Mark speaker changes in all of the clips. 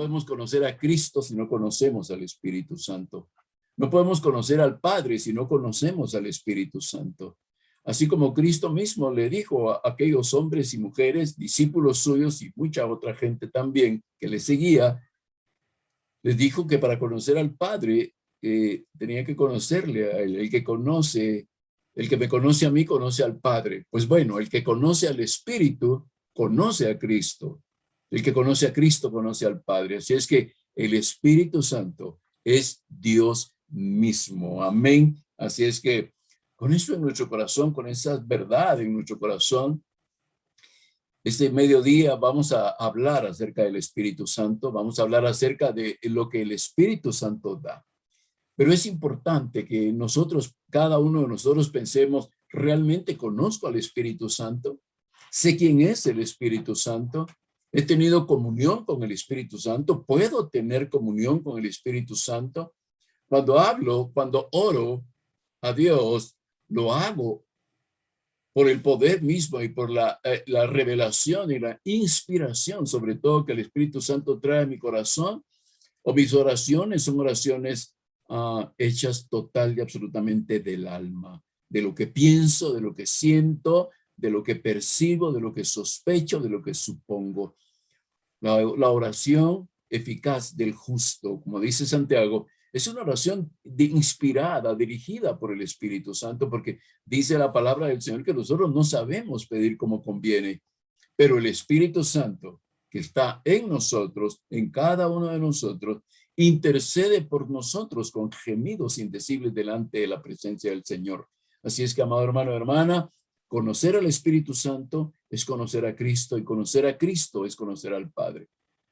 Speaker 1: podemos conocer a Cristo si no conocemos al Espíritu Santo. No podemos conocer al Padre si no conocemos al Espíritu Santo. Así como Cristo mismo le dijo a aquellos hombres y mujeres, discípulos suyos y mucha otra gente también que le seguía, les dijo que para conocer al Padre tenía que conocerle a él. El que me conoce a mí, conoce al Padre. Pues bueno, el que conoce al Espíritu, conoce a Cristo. El que conoce a Cristo, conoce al Padre. Así es que el Espíritu Santo es Dios mismo. Amén. Así es que con eso en nuestro corazón, con esa verdad en nuestro corazón, este mediodía vamos a hablar acerca del Espíritu Santo. Vamos a hablar acerca de lo que el Espíritu Santo da. Pero es importante que nosotros, cada uno de nosotros pensemos, ¿realmente conozco al Espíritu Santo? ¿Sé quién es el Espíritu Santo? ¿He tenido comunión con el Espíritu Santo? ¿Puedo tener comunión con el Espíritu Santo? Cuando oro a Dios, lo hago por el poder mismo y por la revelación y la inspiración, sobre todo que el Espíritu Santo trae a mi corazón, o mis oraciones son oraciones hechas total y absolutamente del alma, de lo que pienso, de lo que siento, de lo que percibo, de lo que sospecho, de lo que supongo. La oración eficaz del justo, como dice Santiago, es una oración inspirada, dirigida por el Espíritu Santo, porque dice la palabra del Señor que nosotros no sabemos pedir como conviene, pero el Espíritu Santo que está en nosotros, en cada uno de nosotros, intercede por nosotros con gemidos indecibles delante de la presencia del Señor. Así es que, amado hermano, hermana, conocer al Espíritu Santo es conocer a Cristo, y conocer a Cristo es conocer al Padre.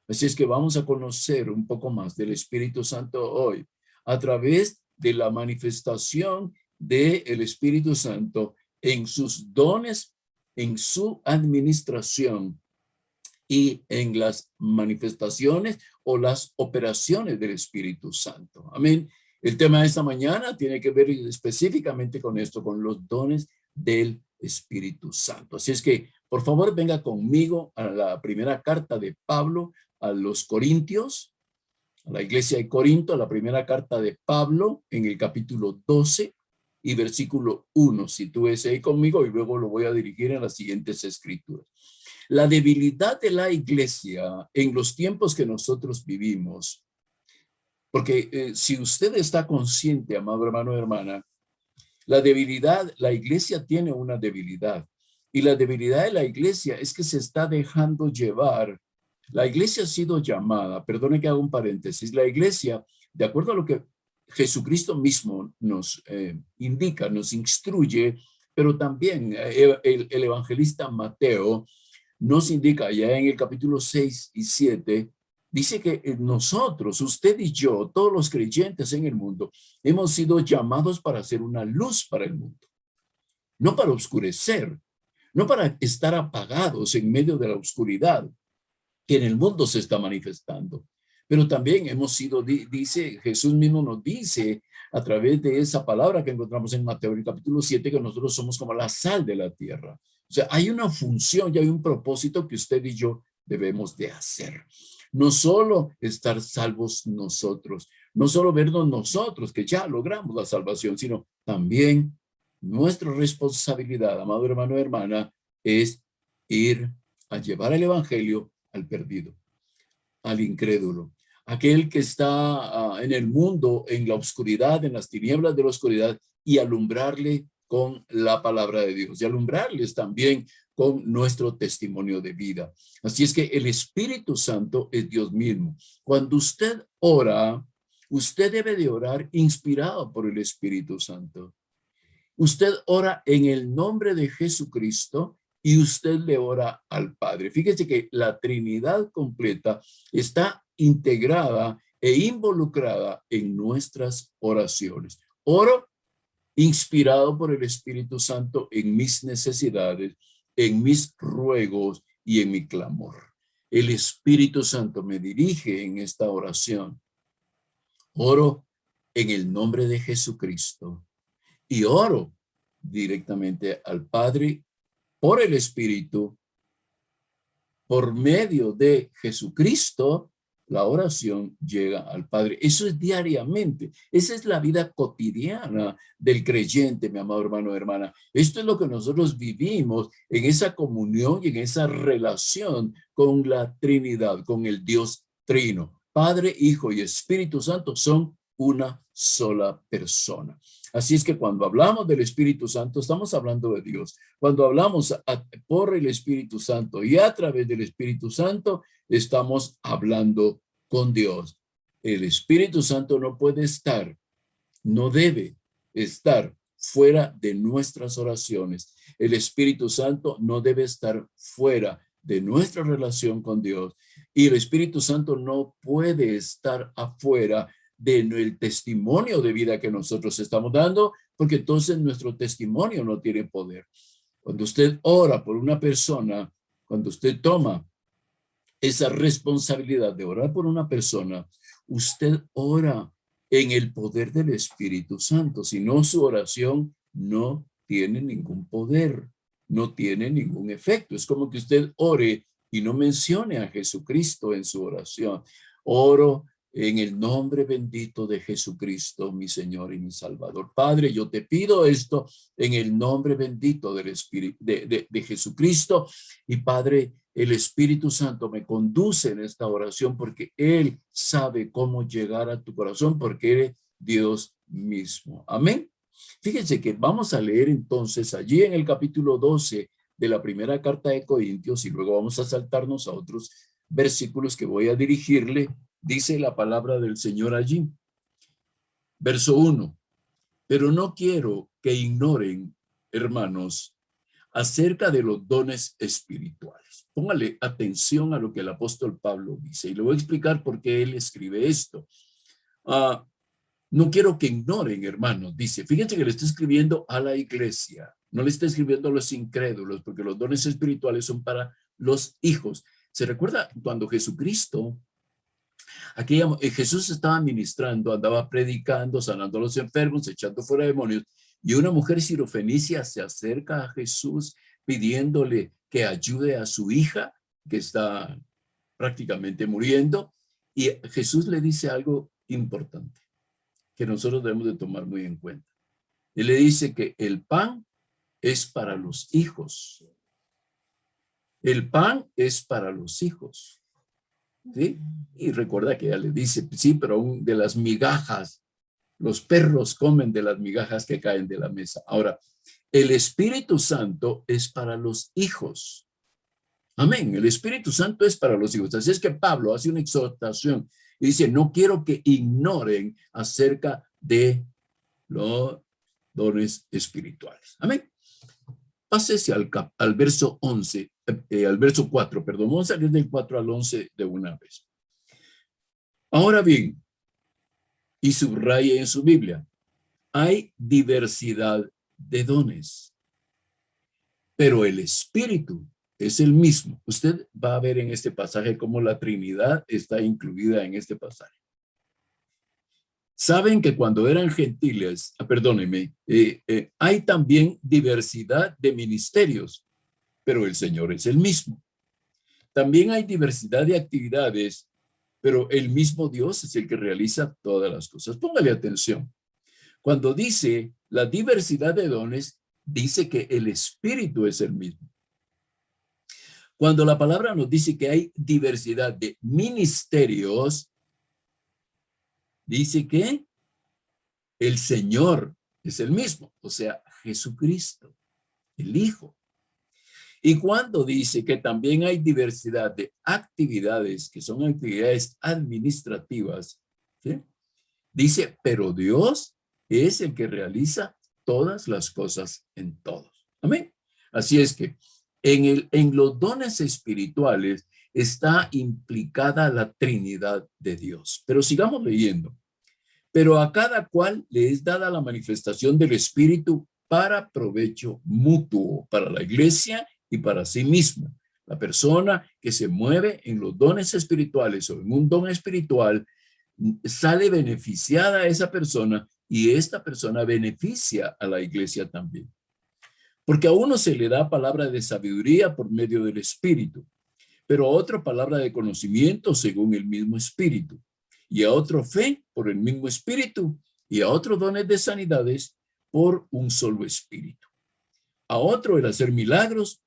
Speaker 1: Así es que vamos a conocer un poco más del Espíritu Santo hoy a través de la manifestación del Espíritu Santo en sus dones, en su administración y en las manifestaciones o las operaciones del Espíritu Santo. Amén. El tema de esta mañana tiene que ver específicamente con esto, con los dones del Espíritu Santo. Así es que, por favor, venga conmigo a la primera carta de Pablo a los Corintios, a la iglesia de Corinto, la primera carta de Pablo en el capítulo 12 y versículo 1. Sitúese ahí conmigo y luego lo voy a dirigir en las siguientes escrituras. La debilidad de la iglesia en los tiempos que nosotros vivimos, porque si usted está consciente, amado hermano o hermana, la iglesia tiene una debilidad, y la debilidad de la iglesia es que se está dejando llevar. La iglesia ha sido llamada, perdone que haga un paréntesis, la iglesia, de acuerdo a lo que Jesucristo mismo nos indica, nos instruye, pero también el evangelista Mateo nos indica ya en el capítulo 6 y 7, dice que nosotros, usted y yo, todos los creyentes en el mundo, hemos sido llamados para ser una luz para el mundo, no para oscurecer, no para estar apagados en medio de la oscuridad que en el mundo se está manifestando. Pero también hemos sido, dice, Jesús mismo nos dice a través de esa palabra que encontramos en Mateo, el capítulo 7, que nosotros somos como la sal de la tierra. O sea, hay una función y hay un propósito que usted y yo debemos de hacer. No solo estar salvos nosotros, no solo vernos nosotros que ya logramos la salvación, sino también nuestra responsabilidad, amado hermano o hermana, es ir a llevar el evangelio al perdido, al incrédulo, aquel que está en el mundo, en la oscuridad, en las tinieblas de la oscuridad, y alumbrarle con la palabra de Dios y alumbrarles también con nuestro testimonio de vida. Así es que el Espíritu Santo es Dios mismo. Cuando usted ora, usted debe de orar inspirado por el Espíritu Santo. Usted ora en el nombre de Jesucristo y usted le ora al Padre. Fíjese que la Trinidad completa está integrada e involucrada en nuestras oraciones. Oro inspirado por el Espíritu Santo en mis necesidades, en mis ruegos y en mi clamor. El Espíritu Santo me dirige en esta oración. Oro en el nombre de Jesucristo y oro directamente al Padre por el Espíritu, por medio de Jesucristo la oración llega al Padre. Eso es diariamente. Esa es la vida cotidiana del creyente, mi amado hermano, hermana. Esto es lo que nosotros vivimos en esa comunión y en esa relación con la Trinidad, con el Dios Trino. Padre, Hijo y Espíritu Santo son una sola persona. Así es que cuando hablamos del Espíritu Santo, estamos hablando de Dios. Cuando hablamos por el Espíritu Santo y a través del Espíritu Santo, estamos hablando con Dios. El Espíritu Santo no puede estar, no debe estar fuera de nuestras oraciones. El Espíritu Santo no debe estar fuera de nuestra relación con Dios. Y el Espíritu Santo no puede estar afuera del testimonio de vida que nosotros estamos dando, porque entonces nuestro testimonio no tiene poder. Cuando usted ora por una persona, cuando usted toma esa responsabilidad de orar por una persona, usted ora en el poder del Espíritu Santo. Si no, su oración no tiene ningún poder, no tiene ningún efecto. Es como que usted ore y no mencione a Jesucristo en su oración. Oro en el nombre bendito de Jesucristo, mi Señor y mi Salvador. Padre, yo te pido esto en el nombre bendito del Espíritu, de Jesucristo. Y Padre, el Espíritu Santo me conduce en esta oración porque Él sabe cómo llegar a tu corazón, porque eres Dios mismo. Amén. Fíjense que vamos a leer entonces allí en el capítulo 12 de la primera carta de Corintios, y luego vamos a saltarnos a otros versículos que voy a dirigirle. Dice la palabra del Señor allí. Verso 1. Pero no quiero que ignoren, hermanos, acerca de los dones espirituales. Póngale atención a lo que el apóstol Pablo dice, y le voy a explicar por qué él escribe esto. No quiero que ignoren, hermanos, dice. Fíjense que le está escribiendo a la iglesia, no le está escribiendo a los incrédulos, porque los dones espirituales son para los hijos. ¿Se recuerda cuando Jesucristo, Jesús estaba ministrando, andaba predicando, sanando a los enfermos, echando fuera demonios, y una mujer sirofenicia se acerca a Jesús pidiéndole que ayude a su hija, que está prácticamente muriendo, y Jesús le dice algo importante que nosotros debemos de tomar muy en cuenta. Él le dice que el pan es para los hijos. El pan es para los hijos. ¿Sí? Y recuerda que ella le dice, sí, pero aún de las migajas, los perros comen de las migajas que caen de la mesa. Ahora, el Espíritu Santo es para los hijos. Amén. El Espíritu Santo es para los hijos. Así es que Pablo hace una exhortación y dice, no quiero que ignoren acerca de los dones espirituales. Amén. Pásese al verso 11, al verso 4, perdón. Vamos a salir del 4 al 11 de una vez. Ahora bien, y subraye en su Biblia, hay diversidad de dones, pero el Espíritu es el mismo. Usted va a ver en este pasaje cómo la Trinidad está incluida en este pasaje. Saben que cuando eran gentiles, perdónenme, hay también diversidad de ministerios, pero el Señor es el mismo. También hay diversidad de actividades, pero el mismo Dios es el que realiza todas las cosas. Póngale atención. Cuando dice la diversidad de dones, dice que el Espíritu es el mismo. Cuando la palabra nos dice que hay diversidad de ministerios, dice que el Señor es el mismo, o sea, Jesucristo, el Hijo. Y cuando dice que también hay diversidad de actividades, que son actividades administrativas, ¿sí? Dice, pero Dios es el que realiza todas las cosas en todos. Amén. Así es que en los dones espirituales está implicada la Trinidad de Dios. Pero sigamos leyendo. Pero a cada cual le es dada la manifestación del Espíritu para provecho mutuo, para la iglesia y para sí misma. La persona que se mueve en los dones espirituales o en un don espiritual sale beneficiada a esa persona y esta persona beneficia a la iglesia también. Porque a uno se le da palabra de sabiduría por medio del Espíritu, pero a otro palabra de conocimiento según el mismo Espíritu, y a otro fe por el mismo Espíritu, y a otros dones de sanidades por un solo Espíritu. A otro el hacer milagros,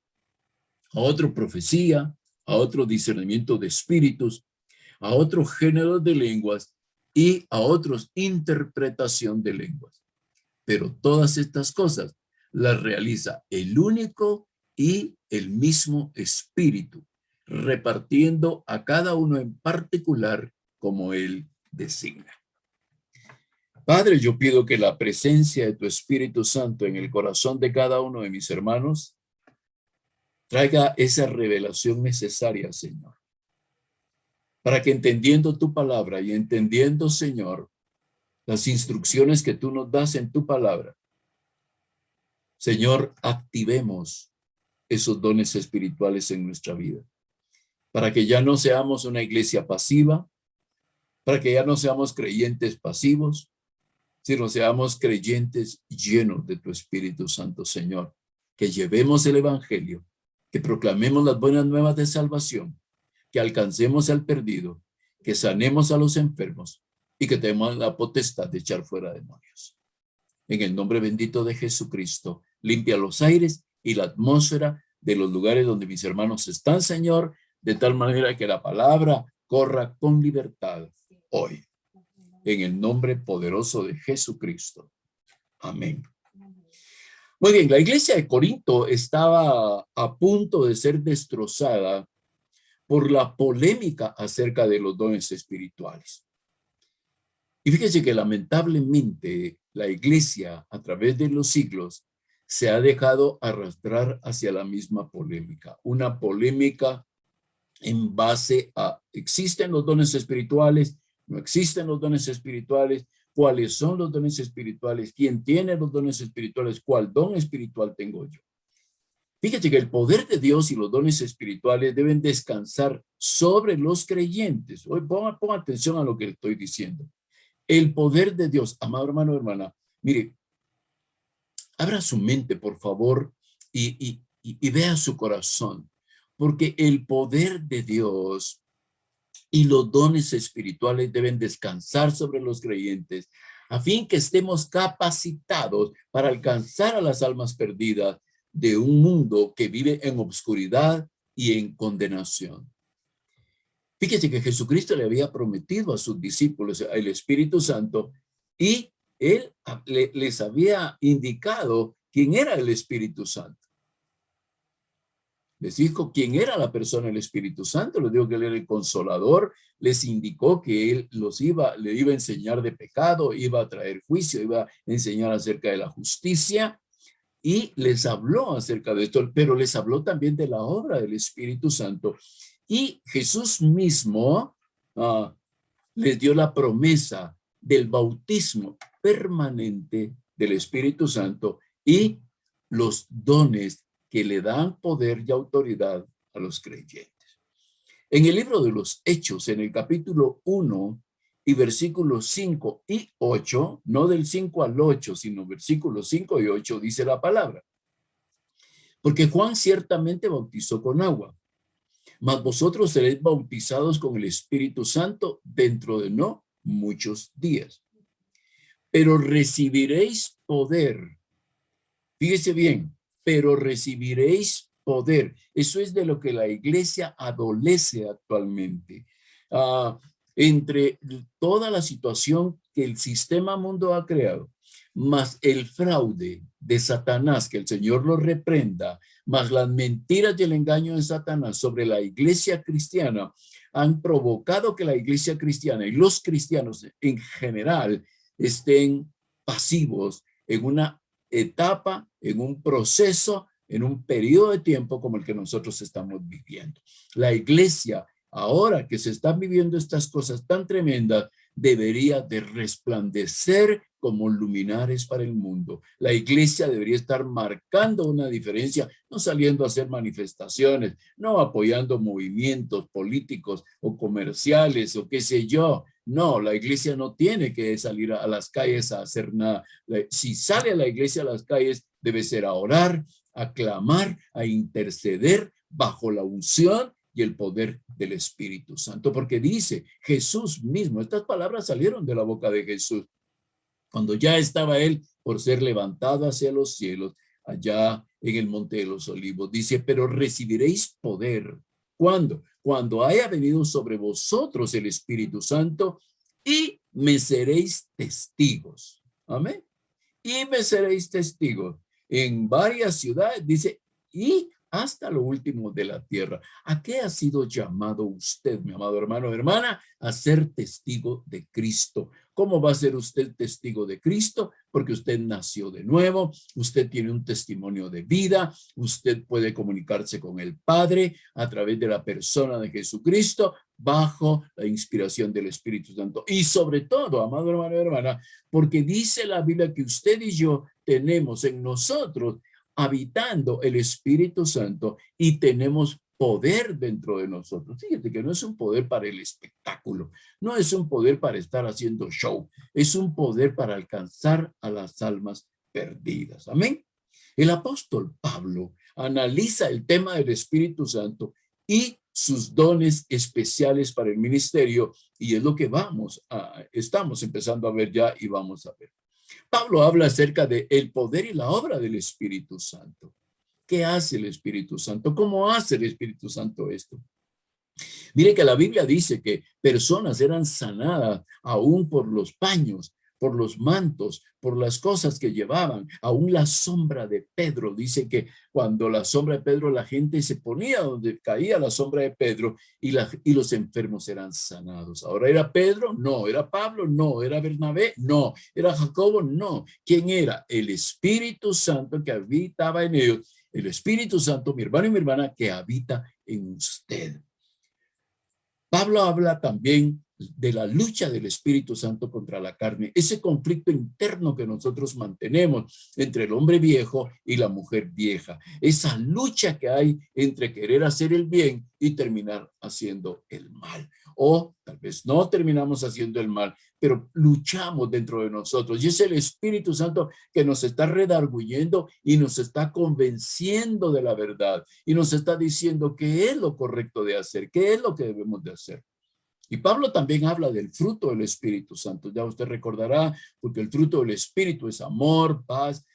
Speaker 1: a otro profecía, a otro discernimiento de espíritus, a otro género de lenguas y a otros interpretación de lenguas. Pero todas estas cosas las realiza el único y el mismo Espíritu, repartiendo a cada uno en particular como Él designa. Padre, yo pido que la presencia de tu Espíritu Santo en el corazón de cada uno de mis hermanos traiga esa revelación necesaria, Señor, para que entendiendo tu palabra y entendiendo, Señor, las instrucciones que tú nos das en tu palabra, Señor, activemos esos dones espirituales en nuestra vida, para que ya no seamos una iglesia pasiva, para que ya no seamos creyentes pasivos, sino seamos creyentes llenos de tu Espíritu Santo, Señor, que llevemos el evangelio, que proclamemos las buenas nuevas de salvación, que alcancemos al perdido, que sanemos a los enfermos y que tenemos la potestad de echar fuera demonios. En el nombre bendito de Jesucristo, limpia los aires y la atmósfera de los lugares donde mis hermanos están, Señor, de tal manera que la palabra corra con libertad hoy. En el nombre poderoso de Jesucristo. Amén. Muy bien, la iglesia de Corinto estaba a punto de ser destrozada por la polémica acerca de los dones espirituales. Y fíjense que lamentablemente la iglesia a través de los siglos se ha dejado arrastrar hacia la misma polémica. Una polémica en base a, ¿existen los dones espirituales? ¿No existen los dones espirituales? ¿Cuáles son los dones espirituales? ¿Quién tiene los dones espirituales? ¿Cuál don espiritual tengo yo? Fíjate que el poder de Dios y los dones espirituales deben descansar sobre los creyentes. Hoy ponga atención a lo que estoy diciendo. El poder de Dios, amado hermano, hermana, mire, abra su mente, por favor, y vea su corazón, porque el poder de Dios y los dones espirituales deben descansar sobre los creyentes, a fin que estemos capacitados para alcanzar a las almas perdidas de un mundo que vive en obscuridad y en condenación. Fíjese que Jesucristo le había prometido a sus discípulos el Espíritu Santo y él les había indicado quién era el Espíritu Santo. Les dijo quién era la persona del Espíritu Santo, les dijo que él era el Consolador, les indicó que él le iba a enseñar de pecado, iba a traer juicio, iba a enseñar acerca de la justicia y les habló acerca de esto, pero les habló también de la obra del Espíritu Santo. Y Jesús mismo les dio la promesa del bautismo permanente del Espíritu Santo y los dones que le dan poder y autoridad a los creyentes. En el libro de los Hechos, en el capítulo 1 y versículos 5 y 8, no del 5 al 8, sino versículos 5 y 8, dice la palabra. Porque Juan ciertamente bautizó con agua, mas vosotros seréis bautizados con el Espíritu Santo dentro de no muchos días. Pero recibiréis poder. Fíjese bien, pero recibiréis poder. Eso es de lo que la iglesia adolece actualmente. Entre toda la situación que el sistema mundo ha creado, más el fraude de Satanás, que el Señor lo reprenda, más las mentiras y el engaño de Satanás sobre la iglesia cristiana, han provocado que la iglesia cristiana y los cristianos en general estén pasivos en una etapa, en un proceso, en un periodo de tiempo como el que nosotros estamos viviendo. La iglesia, ahora que se están viviendo estas cosas tan tremendas, debería de resplandecer como luminares para el mundo. La iglesia debería estar marcando una diferencia, no saliendo a hacer manifestaciones, no apoyando movimientos políticos o comerciales o qué sé yo. No, la iglesia no tiene que salir a las calles a hacer nada. Si sale a la iglesia a las calles, debe ser a orar, a clamar, a interceder bajo la unción y el poder del Espíritu Santo, porque dice Jesús mismo, estas palabras salieron de la boca de Jesús, cuando ya estaba él por ser levantado hacia los cielos, allá en el Monte de los Olivos. Dice, pero recibiréis poder. ¿Cuándo? Cuando haya venido sobre vosotros el Espíritu Santo y me seréis testigos. Amén. Y me seréis testigos en varias ciudades, dice, y hasta lo último de la tierra. ¿A qué ha sido llamado usted, mi amado hermano o hermana? A ser testigo de Cristo. ¿Cómo va a ser usted testigo de Cristo? Porque usted nació de nuevo, usted tiene un testimonio de vida, usted puede comunicarse con el Padre a través de la persona de Jesucristo, bajo la inspiración del Espíritu Santo. Y sobre todo, amado hermano y hermana, porque dice la Biblia que usted y yo tenemos en nosotros habitando el Espíritu Santo y tenemos poder dentro de nosotros. Fíjate que no es un poder para el espectáculo, no es un poder para estar haciendo show, es un poder para alcanzar a las almas perdidas. Amén. El apóstol Pablo analiza el tema del Espíritu Santo y sus dones especiales para el ministerio, y es lo que estamos empezando a ver ya y vamos a ver. Pablo habla acerca de el poder y la obra del Espíritu Santo. ¿Qué hace el Espíritu Santo? ¿Cómo hace el Espíritu Santo esto? Mire que la Biblia dice que personas eran sanadas aún por los paños, por los mantos, por las cosas que llevaban. Aún la sombra de Pedro, dice que cuando la sombra de Pedro, la gente se ponía donde caía la sombra de Pedro y los enfermos eran sanados. Ahora, ¿era Pedro? No. ¿Era Pablo? No. ¿Era Bernabé? No. ¿Era Jacobo? No. ¿Quién era? El Espíritu Santo que habitaba en ellos. El Espíritu Santo, mi hermano y mi hermana, que habita en usted. Pablo habla también de la lucha del Espíritu Santo contra la carne, ese conflicto interno que nosotros mantenemos entre el hombre viejo y la mujer vieja, esa lucha que hay entre querer hacer el bien y terminar haciendo el mal. O tal vez no terminamos haciendo el mal, pero luchamos dentro de nosotros. Y es el Espíritu Santo que nos está redarguyendo y nos está convenciendo de la verdad. Y nos está diciendo qué es lo correcto de hacer, qué es lo que debemos de hacer. Y Pablo también habla del fruto del Espíritu Santo. Ya usted recordará, porque el fruto del Espíritu es amor, paz,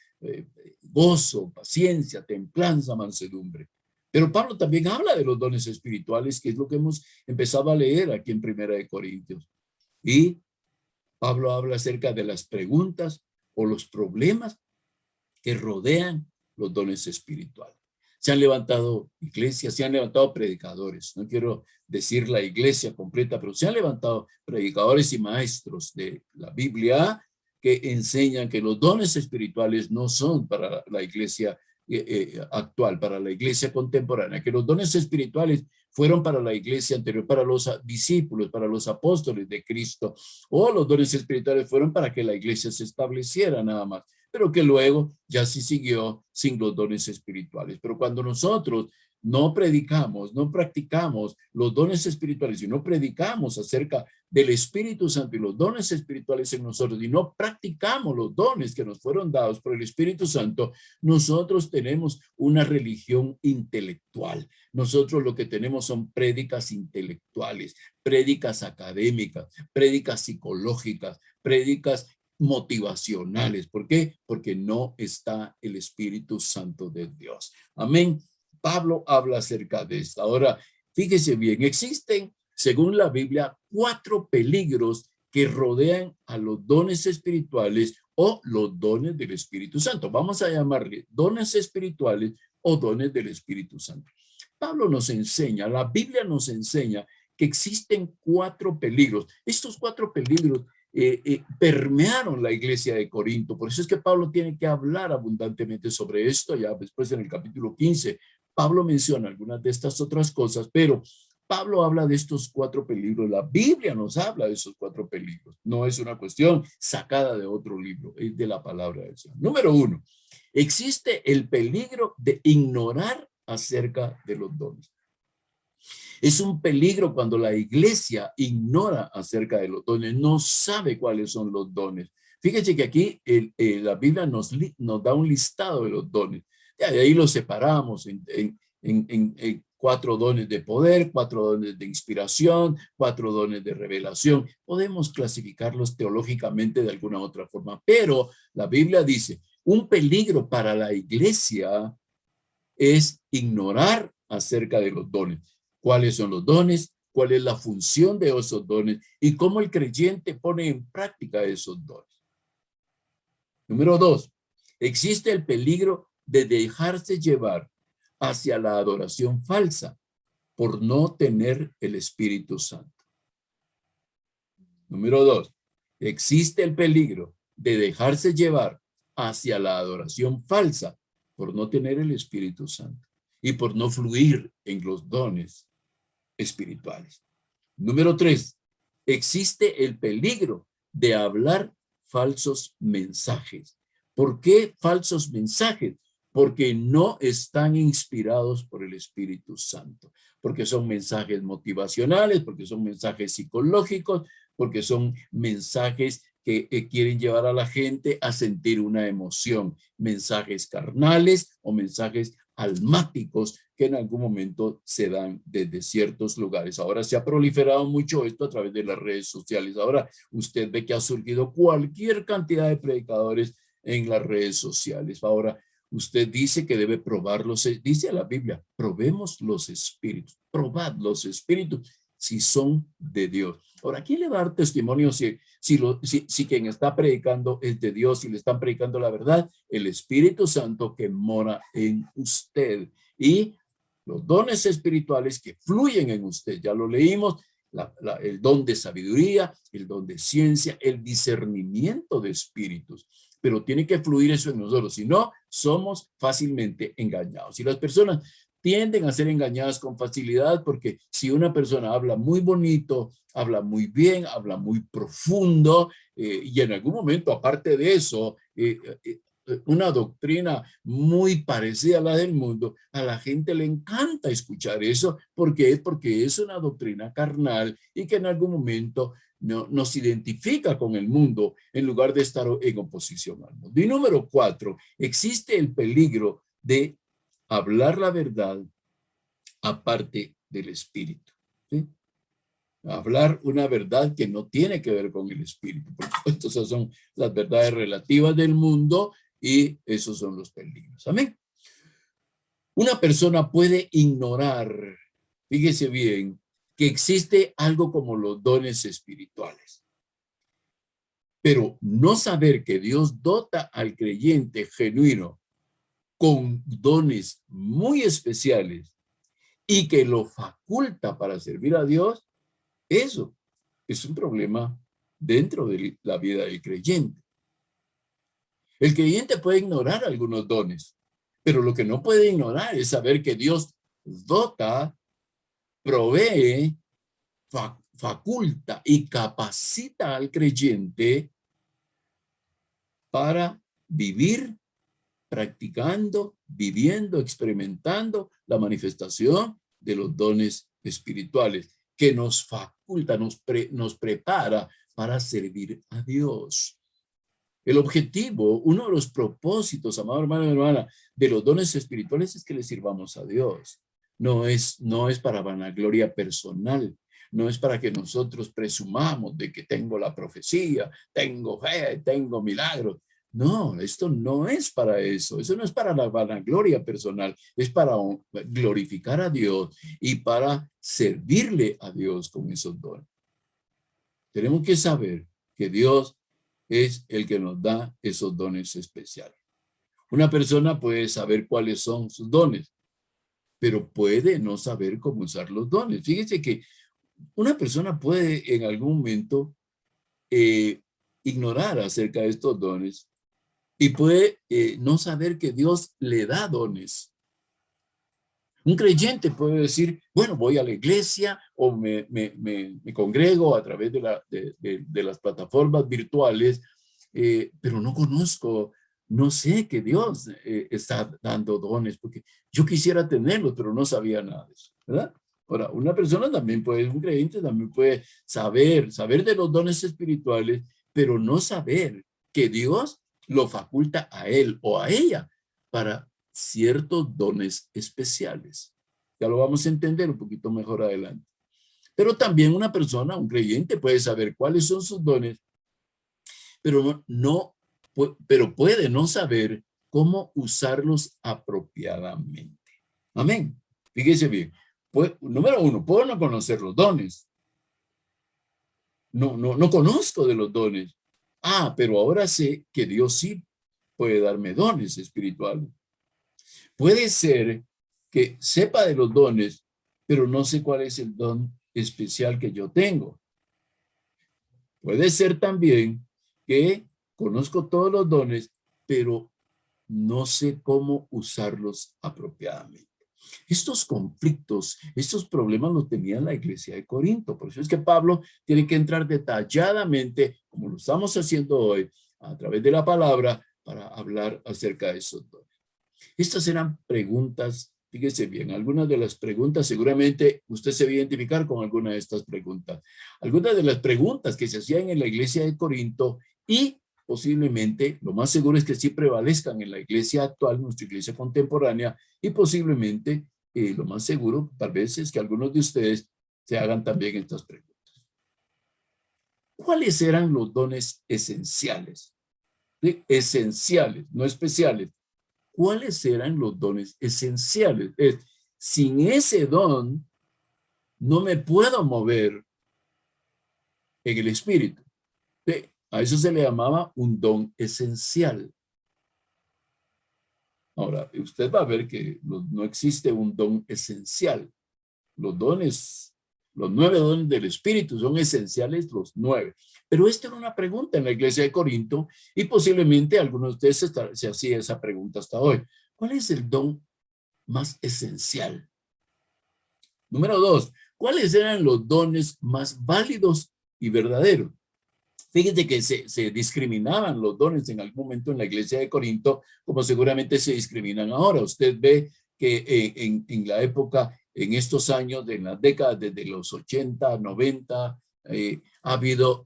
Speaker 1: gozo, paciencia, templanza, mansedumbre. Pero Pablo también habla de los dones espirituales, que es lo que hemos empezado a leer aquí en Primera de Corintios. Y Pablo habla acerca de las preguntas o los problemas que rodean los dones espirituales. Se han levantado iglesias, se han levantado predicadores. No quiero decir la iglesia completa, pero se han levantado predicadores y maestros de la Biblia que enseñan que los dones espirituales no son para la iglesia actual, para la iglesia contemporánea, que los dones espirituales fueron para la iglesia anterior, para los discípulos, para los apóstoles de Cristo, o los dones espirituales fueron para que la iglesia se estableciera nada más, pero que luego ya sí siguió sin los dones espirituales. Pero cuando nosotros no predicamos, no practicamos los dones espirituales y no predicamos acerca del Espíritu Santo y los dones espirituales en nosotros y no practicamos los dones que nos fueron dados por el Espíritu Santo, nosotros tenemos una religión intelectual. Nosotros lo que tenemos son prédicas intelectuales, prédicas académicas, prédicas psicológicas, prédicas motivacionales. ¿Por qué? Porque no está el Espíritu Santo de Dios. Amén. Pablo habla acerca de esto. Ahora, fíjese bien, existen, según la Biblia, 4 peligros que rodean a los dones espirituales o los dones del Espíritu Santo. Vamos a llamarle dones espirituales o dones del Espíritu Santo. Pablo nos enseña, la Biblia nos enseña que existen 4 peligros. Estos 4 peligros permearon la iglesia de Corinto. Por eso es que Pablo tiene que hablar abundantemente sobre esto. Ya después en el capítulo 15, Pablo menciona algunas de estas otras cosas, pero Pablo habla de estos 4 peligros. La Biblia nos habla de esos 4 peligros. No es una cuestión sacada de otro libro, es de la palabra del Señor. Número 1, existe el peligro de ignorar acerca de los dones. Es un peligro cuando la iglesia ignora acerca de los dones, no sabe cuáles son los dones. Fíjese que aquí la Biblia nos da un listado de los dones. De ahí los separamos en 4 dones de poder, 4 dones de inspiración, 4 dones de revelación. Podemos clasificarlos teológicamente de alguna otra forma, pero la Biblia dice, un peligro para la iglesia es ignorar acerca de los dones. ¿Cuáles son los dones? ¿Cuál es la función de esos dones? Y cómo el creyente pone en práctica esos dones. Número 2, existe el peligro de dejarse llevar hacia la adoración falsa por no tener el Espíritu Santo. Número 2, existe el peligro de dejarse llevar hacia la adoración falsa por no tener el Espíritu Santo y por no fluir en los dones espirituales. Número 3, existe el peligro de hablar falsos mensajes. ¿Por qué falsos mensajes? Porque no están inspirados por el Espíritu Santo, porque son mensajes motivacionales, porque son mensajes psicológicos, porque son mensajes que quieren llevar a la gente a sentir una emoción, mensajes carnales o mensajes almáticos que en algún momento se dan desde ciertos lugares. Ahora se ha proliferado mucho esto a través de las redes sociales. Ahora usted ve que ha surgido cualquier cantidad de predicadores en las redes sociales. Ahora usted dice que debe probarlos, dice la Biblia, probemos los espíritus, probad los espíritus si son de Dios. Ahora, ¿quién le va a dar testimonio si quien está predicando es de Dios y le están predicando la verdad? El Espíritu Santo que mora en usted y los dones espirituales que fluyen en usted. Ya lo leímos, el don de sabiduría, el don de ciencia, el discernimiento de espíritus. Pero tiene que fluir eso en nosotros, si no, somos fácilmente engañados. Y las personas tienden a ser engañadas con facilidad porque si una persona habla muy bonito, habla muy bien, habla muy profundo y en algún momento, aparte de eso, una doctrina muy parecida a la del mundo, a la gente le encanta escuchar eso. ¿Por qué? Porque es una doctrina carnal y que en algún momento nos identifica con el mundo en lugar de estar en oposición al mundo. Y número 4, existe el peligro de hablar la verdad aparte del Espíritu. ¿Sí? Hablar una verdad que no tiene que ver con el Espíritu. Por supuesto, esas son las verdades relativas del mundo y esos son los peligros. Amén. Una persona puede ignorar, fíjese bien, que existe algo como los dones espirituales. Pero no saber que Dios dota al creyente genuino con dones muy especiales y que lo faculta para servir a Dios, eso es un problema dentro de la vida del creyente. El creyente puede ignorar algunos dones, pero lo que no puede ignorar es saber que Dios dota, provee, faculta y capacita al creyente para vivir practicando, viviendo, experimentando la manifestación de los dones espirituales que nos faculta, nos prepara para servir a Dios. El objetivo, uno de los propósitos, amado hermano y hermana, de los dones espirituales es que le sirvamos a Dios. No es para vanagloria personal. No es para que nosotros presumamos de que tengo la profecía, tengo fe, tengo milagros. No, esto no es para eso. Eso no es para la vanagloria personal. Es para glorificar a Dios y para servirle a Dios con esos dones. Tenemos que saber que Dios es el que nos da esos dones especiales. Una persona puede saber cuáles son sus dones, pero puede no saber cómo usar los dones. Fíjese que una persona puede en algún momento ignorar acerca de estos dones y puede no saber que Dios le da dones. Un creyente puede decir, bueno, voy a la iglesia o me congrego a través de las plataformas virtuales, pero no conozco, no sé que Dios está dando dones, porque yo quisiera tenerlos, pero no sabía nada de eso, ¿verdad? Ahora, una persona también puede, un creyente también puede saber de los dones espirituales, pero no saber que Dios lo faculta a él o a ella para ciertos dones especiales. Ya lo vamos a entender un poquito mejor adelante. Pero también una persona, un creyente, puede saber cuáles son sus dones, pero pero puede no saber cómo usarlos apropiadamente. Amén. Fíjese bien. Pues, número uno, puedo no conocer los dones. No conozco de los dones. Pero ahora sé que Dios sí puede darme dones espirituales. Puede ser que sepa de los dones, pero no sé cuál es el don especial que yo tengo. Puede ser también que conozco todos los dones, pero no sé cómo usarlos apropiadamente. Estos conflictos, estos problemas los tenía la iglesia de Corinto. Por eso es que Pablo tiene que entrar detalladamente, como lo estamos haciendo hoy, a través de la palabra, para hablar acerca de esos dones. Estas eran preguntas, fíjese bien, algunas de las preguntas, seguramente usted se va a identificar con alguna de estas preguntas. Algunas de las preguntas que se hacían en la iglesia de Corinto y posiblemente, lo más seguro es que sí prevalezcan en la iglesia actual, nuestra iglesia contemporánea, y posiblemente, lo más seguro, tal vez es que algunos de ustedes se hagan también estas preguntas. ¿Cuáles eran los dones esenciales? ¿Sí? Esenciales, no especiales. ¿Cuáles eran los dones esenciales? Sin ese don, no me puedo mover en el espíritu. ¿Sí? A eso se le llamaba un don esencial. Ahora, usted va a ver que no existe un don esencial. Los dones, los 9 dones del espíritu son esenciales, los 9. Pero esta era una pregunta en la iglesia de Corinto y posiblemente algunos de ustedes se hacía esa pregunta hasta hoy. ¿Cuál es el don más esencial? Número 2, ¿cuáles eran los dones más válidos y verdaderos? Fíjense que se discriminaban los dones en algún momento en la iglesia de Corinto, como seguramente se discriminan ahora. Usted ve que en la época, en estos años, en las décadas desde los 80, 90, ha habido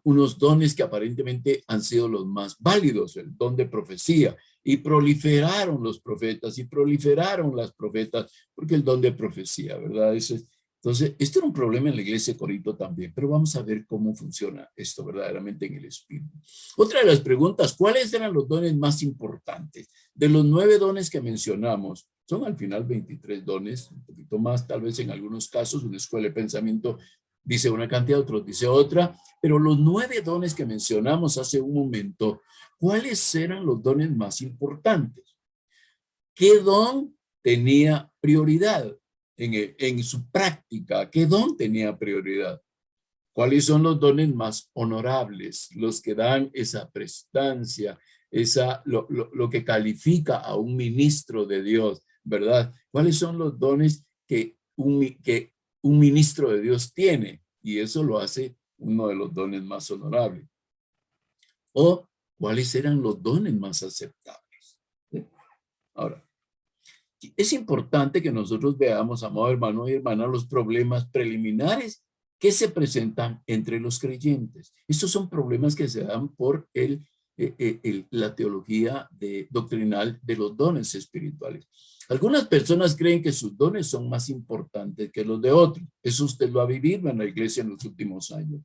Speaker 1: unos dones que aparentemente han sido los más válidos, el don de profecía, y proliferaron los profetas y proliferaron las profetas, porque el don de profecía, ¿verdad? Entonces, este era un problema en la iglesia de Corinto también, pero vamos a ver cómo funciona esto verdaderamente en el espíritu. Otra de las preguntas, ¿cuáles eran los dones más importantes? De los 9 dones que mencionamos, son al final 23 dones, un poquito más, tal vez en algunos casos, una escuela de pensamiento dice una cantidad, otros dice otra, pero los 9 dones que mencionamos hace un momento, ¿cuáles eran los dones más importantes? ¿Qué don tenía prioridad en su práctica? ¿Qué don tenía prioridad? ¿Cuáles son los dones más honorables? Los que dan esa prestancia, lo que califica a un ministro de Dios, ¿verdad? ¿Cuáles son los dones que un ministro de Dios tiene? Y eso lo hace uno de los dones más honorables. ¿O cuáles eran los dones más aceptables? ¿Sí? Ahora, es importante que nosotros veamos, amado hermano y hermana, los problemas preliminares que se presentan entre los creyentes. Estos son problemas que se dan por la teología doctrinal de los dones espirituales. Algunas personas creen que sus dones son más importantes que los de otros. Eso usted lo ha vivido en la iglesia en los últimos años.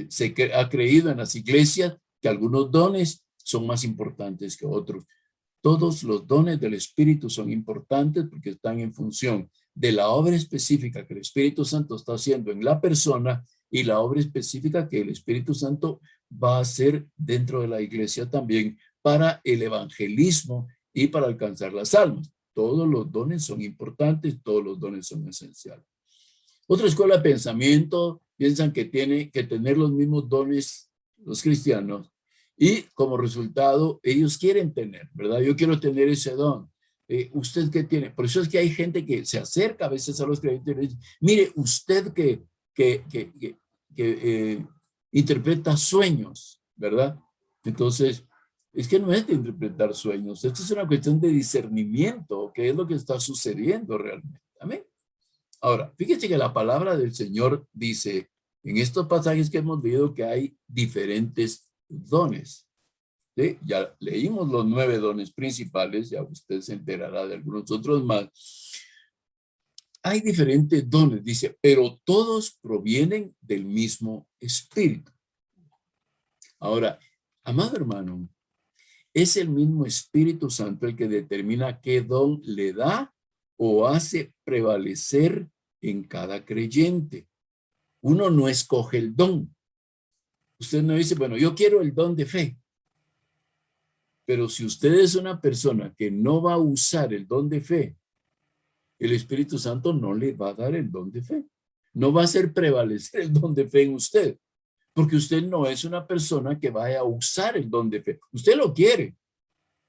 Speaker 1: Se ha creído en las iglesias que algunos dones son más importantes que otros. Todos los dones del Espíritu son importantes porque están en función de la obra específica que el Espíritu Santo está haciendo en la persona y la obra específica que el Espíritu Santo va a hacer dentro de la iglesia también para el evangelismo y para alcanzar las almas. Todos los dones son importantes, todos los dones son esenciales. Otra escuela de pensamiento piensan que tiene que tener los mismos dones los cristianos y como resultado ellos quieren tener, ¿verdad? Yo quiero tener ese don. ¿Usted qué tiene? Por eso es que hay gente que se acerca a veces a los creyentes y les dice, mire, usted que interpreta sueños, ¿verdad? Entonces, es que no es de interpretar sueños. Esto es una cuestión de discernimiento, qué es lo que está sucediendo realmente. Amén. Ahora, fíjense que la palabra del Señor dice en estos pasajes que hemos leído que hay diferentes dones. ¿Sí? Ya leímos los 9 dones principales, ya usted se enterará de algunos otros más. hay diferentes dones, dice, pero todos provienen del mismo Espíritu. Ahora, amado hermano, es el mismo Espíritu Santo el que determina qué don le da o hace prevalecer en cada creyente. Uno no escoge el don. Usted no dice, bueno, yo quiero el don de fe. Pero si usted es una persona que no va a usar el don de fe, el Espíritu Santo no le va a dar el don de fe. No va a hacer prevalecer el don de fe en usted, porque usted no es una persona que vaya a usar el don de fe. Usted lo quiere.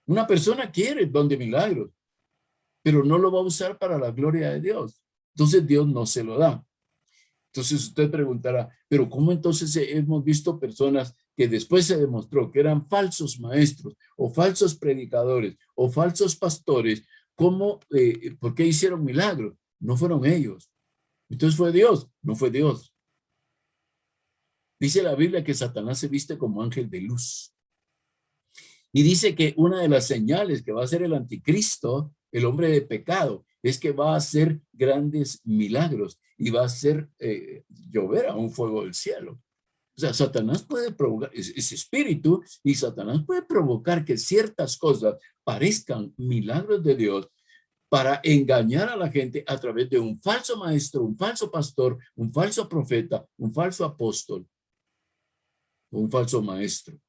Speaker 1: Una persona quiere el don de milagros, pero no lo va a usar para la gloria de Dios. Entonces Dios no se lo da. Entonces usted preguntará, pero ¿cómo entonces hemos visto personas que después se demostró que eran falsos maestros o falsos predicadores o falsos pastores? ¿Cómo, por qué hicieron milagros? No fueron ellos. Entonces fue Dios, no fue Dios. Dice la Biblia que Satanás se viste como ángel de luz. Y dice que una de las señales que va a ser el anticristo, el hombre de pecado, es que va a hacer grandes milagros y va a hacer llover a un fuego del cielo. O sea, Satanás puede provocar, es espíritu, y Satanás puede provocar que ciertas cosas parezcan milagros de Dios para engañar a la gente a través de un falso maestro, un falso pastor, un falso profeta, un falso apóstol, un falso maestro.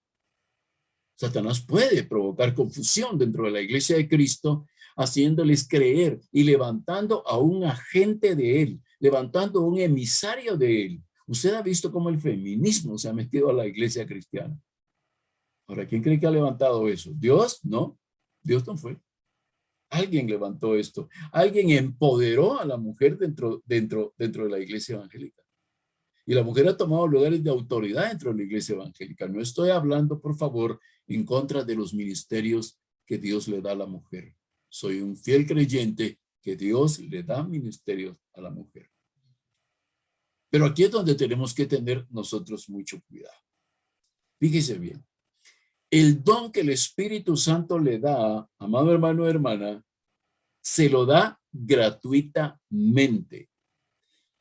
Speaker 1: Satanás puede provocar confusión dentro de la iglesia de Cristo, haciéndoles creer y levantando a un agente de él, levantando a un emisario de él. Usted ha visto cómo el feminismo se ha metido a la iglesia cristiana. Ahora, ¿quién cree que ha levantado eso? ¿Dios? No, Dios no fue. Alguien levantó esto. Alguien empoderó a la mujer dentro de la iglesia evangélica. Y la mujer ha tomado lugares de autoridad dentro de la iglesia evangélica. No estoy hablando, por favor, en contra de los ministerios que Dios le da a la mujer. Soy un fiel creyente que Dios le da ministerios a la mujer. Pero aquí es donde tenemos que tener nosotros mucho cuidado. Fíjese bien. El don que el Espíritu Santo le da, amado hermano o hermana, se lo da gratuitamente.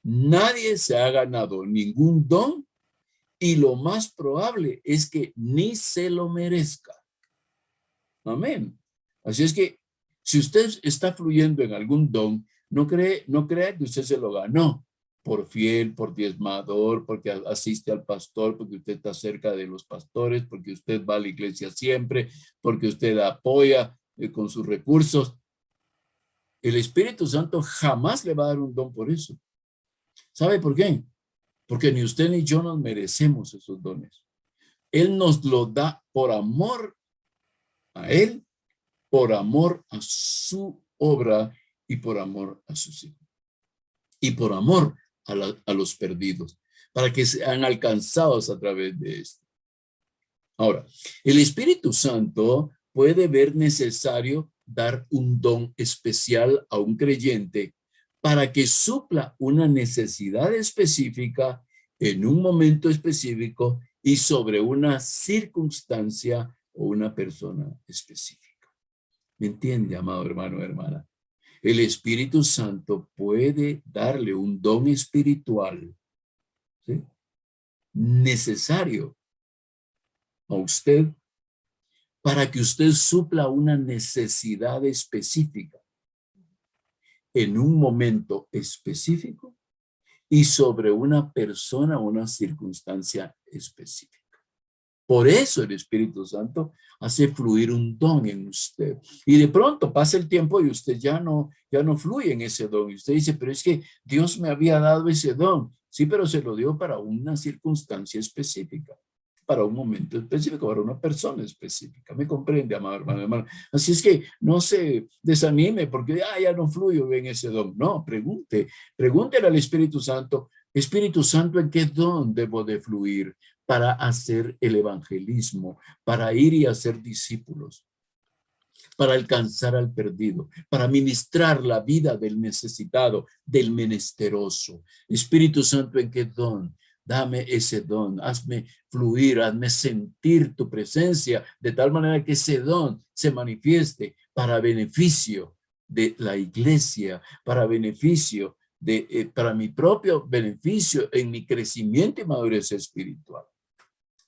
Speaker 1: Nadie se ha ganado ningún don y lo más probable es que ni se lo merezca. Amén. Así es que si usted está fluyendo en algún don, no crea que usted se lo ganó por fiel, por diezmador, porque asiste al pastor, porque usted está cerca de los pastores, porque usted va a la iglesia siempre, porque usted apoya con sus recursos. El Espíritu Santo jamás le va a dar un don por eso. ¿Sabe por qué? Porque ni usted ni yo nos merecemos esos dones. Él nos lo da por amor a Él, por amor a su obra y por amor a sus hijos. Y por amor a los perdidos, para que sean alcanzados a través de esto. Ahora, el Espíritu Santo puede ver necesario dar un don especial a un creyente para que supla una necesidad específica en un momento específico y sobre una circunstancia o una persona específica. ¿Me entiende, amado hermano o hermana? El Espíritu Santo puede darle un don espiritual, ¿sí?, necesario a usted para que usted supla una necesidad específica en un momento específico y sobre una persona o una circunstancia específica. Por eso el Espíritu Santo hace fluir un don en usted. Y de pronto pasa el tiempo y usted ya no fluye en ese don. Y usted dice, pero es que Dios me había dado ese don. Sí, pero se lo dio para una circunstancia específica, para un momento específico, para una persona específica. ¿Me comprende, amado hermano, hermano? Así es que no se desanime porque ya no fluyo en ese don. No, pregúntele al Espíritu Santo, Espíritu Santo, ¿en qué don debo de fluir para hacer el evangelismo, para ir y hacer discípulos, para alcanzar al perdido, para ministrar la vida del necesitado, del menesteroso? Espíritu Santo, ¿en qué don? Dame ese don, hazme fluir, hazme sentir tu presencia, de tal manera que ese don se manifieste para beneficio de la iglesia, para beneficio, para mi propio beneficio en mi crecimiento y madurez espiritual.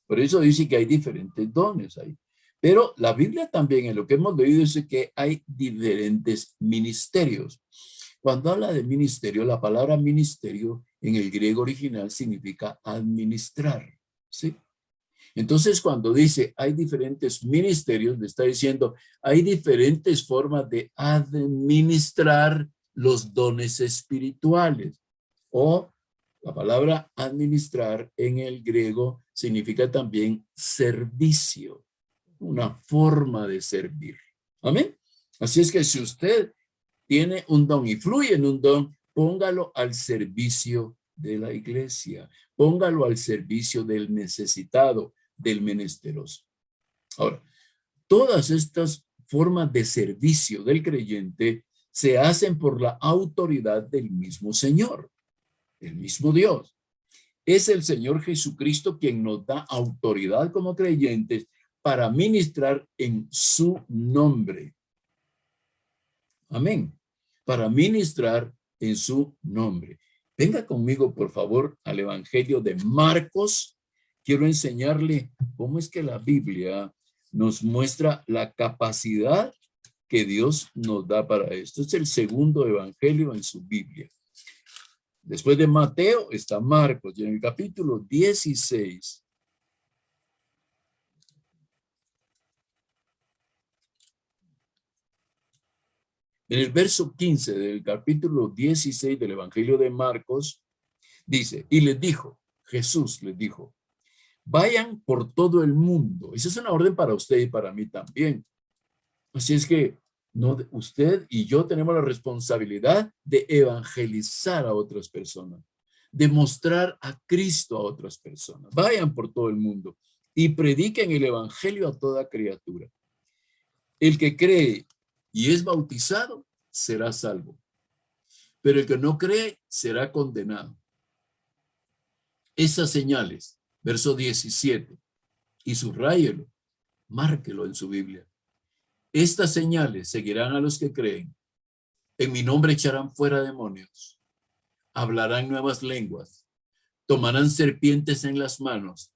Speaker 1: Por eso dice que hay diferentes dones ahí. Pero la Biblia también, en lo que hemos leído, dice que hay diferentes ministerios. Cuando habla de ministerio, la palabra ministerio en el griego original significa administrar, ¿sí? Entonces, cuando dice hay diferentes ministerios, le está diciendo hay diferentes formas de administrar los dones espirituales. O la palabra administrar en el griego significa también servicio, una forma de servir. Amén. Así es que si usted tiene un don y fluye en un don, póngalo al servicio de la iglesia, póngalo al servicio del necesitado, del menesteroso. Ahora, todas estas formas de servicio del creyente se hacen por la autoridad del mismo Señor, el mismo Dios. Es el Señor Jesucristo quien nos da autoridad como creyentes para ministrar en su nombre. Amén. Para ministrar en su nombre. Venga conmigo, por favor, al Evangelio de Marcos. Quiero enseñarle cómo es que la Biblia nos muestra la capacidad que Dios nos da para esto. Es el segundo evangelio en su Biblia. Después de Mateo está Marcos, y en el capítulo 16. En el verso 15 del capítulo 16 del evangelio de Marcos, dice, y les dijo, Jesús les dijo, vayan por todo el mundo. Esa es una orden para usted y para mí también. Así es que usted y yo tenemos la responsabilidad de evangelizar a otras personas, de mostrar a Cristo a otras personas. Vayan por todo el mundo y prediquen el evangelio a toda criatura. El que cree y es bautizado será salvo, pero el que no cree será condenado. Esas señales, verso 17, y subráyelo, márquelo en su Biblia. Estas señales seguirán a los que creen. En mi nombre echarán fuera demonios, hablarán nuevas lenguas, tomarán serpientes en las manos,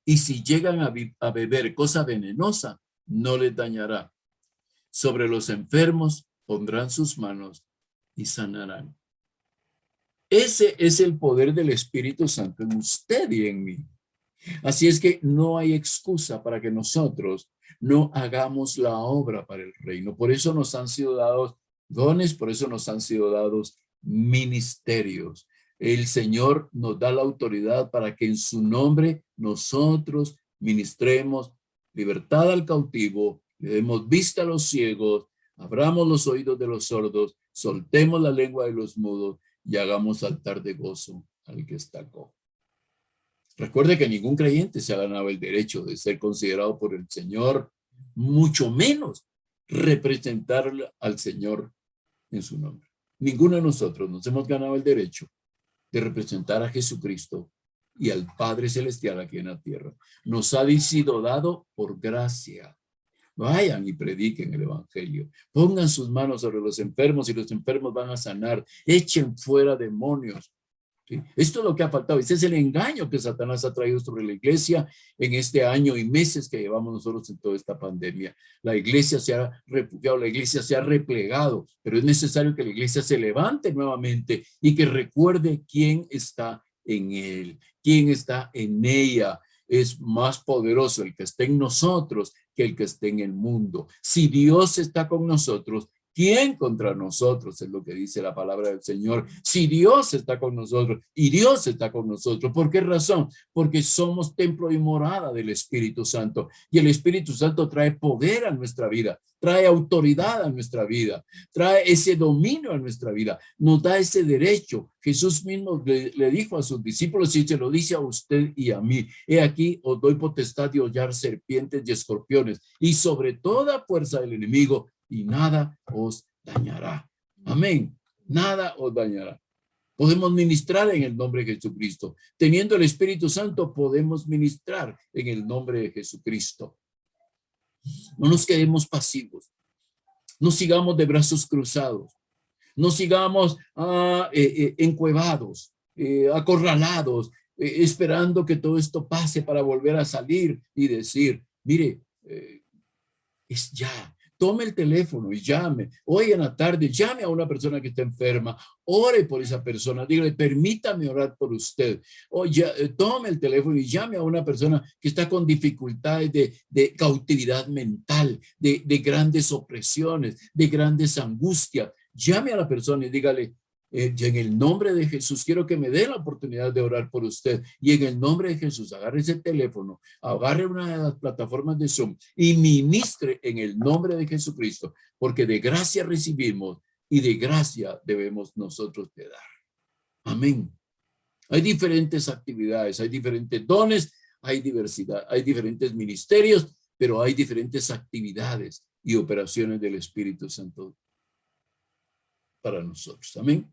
Speaker 1: y si llegan a beber cosa venenosa, no les dañará. Sobre los enfermos pondrán sus manos y sanarán. Ese es el poder del Espíritu Santo en usted y en mí. Así es que no hay excusa para que nosotros no hagamos la obra para el reino. Por eso nos han sido dados dones, por eso nos han sido dados ministerios. El Señor nos da la autoridad para que en su nombre nosotros ministremos libertad al cautivo, le demos vista a los ciegos, abramos los oídos de los sordos, soltemos la lengua de los mudos y hagamos saltar de gozo al que está cojo. Recuerde que ningún creyente se ha ganado el derecho de ser considerado por el Señor, mucho menos representar al Señor en su nombre. Ninguno de nosotros nos hemos ganado el derecho de representar a Jesucristo y al Padre Celestial aquí en la tierra. Nos ha sido dado por gracia. Vayan y prediquen el evangelio. Pongan sus manos sobre los enfermos y los enfermos van a sanar. Echen fuera demonios. ¿Sí? Esto es lo que ha faltado. Este es el engaño que Satanás ha traído sobre la iglesia en este año y meses que llevamos nosotros en toda esta pandemia. La iglesia se ha refugiado, la iglesia se ha replegado, pero es necesario que la iglesia se levante nuevamente y que recuerde quién está en él, quién está en ella. Es más poderoso el que esté en nosotros que el que esté en el mundo. Si Dios está con nosotros, ¿quién contra nosotros? Es lo que dice la palabra del Señor. Si Dios está con nosotros y Dios está con nosotros, ¿por qué razón? Porque somos templo y morada del Espíritu Santo. Y el Espíritu Santo trae poder a nuestra vida, trae autoridad a nuestra vida, trae ese dominio a nuestra vida, nos da ese derecho. Jesús mismo le dijo a sus discípulos y se lo dice a usted y a mí. He aquí os doy potestad de hollar serpientes y escorpiones y sobre toda fuerza del enemigo, y nada os dañará. Amén. Nada os dañará. Podemos ministrar en el nombre de Jesucristo. Teniendo el Espíritu Santo, podemos ministrar en el nombre de Jesucristo. No nos quedemos pasivos. No sigamos de brazos cruzados. No sigamos encuevados, acorralados, esperando que todo esto pase para volver a salir y decir, mire, es ya. Tome el teléfono y llame. Hoy en la tarde, llame a una persona que está enferma. Ore por esa persona. Dígale, permítame orar por usted. O tome el teléfono y llame a una persona que está con dificultades de cautividad mental, de grandes opresiones, de grandes angustias. Llame a la persona y dígale, y en el nombre de Jesús, quiero que me dé la oportunidad de orar por usted. Y en el nombre de Jesús, agarre ese teléfono, agarre una de las plataformas de Zoom y ministre en el nombre de Jesucristo, porque de gracia recibimos y de gracia debemos nosotros de dar. Amén. Hay diferentes actividades, hay diferentes dones, hay diversidad, hay diferentes ministerios, pero hay diferentes actividades y operaciones del Espíritu Santo para nosotros. Amén.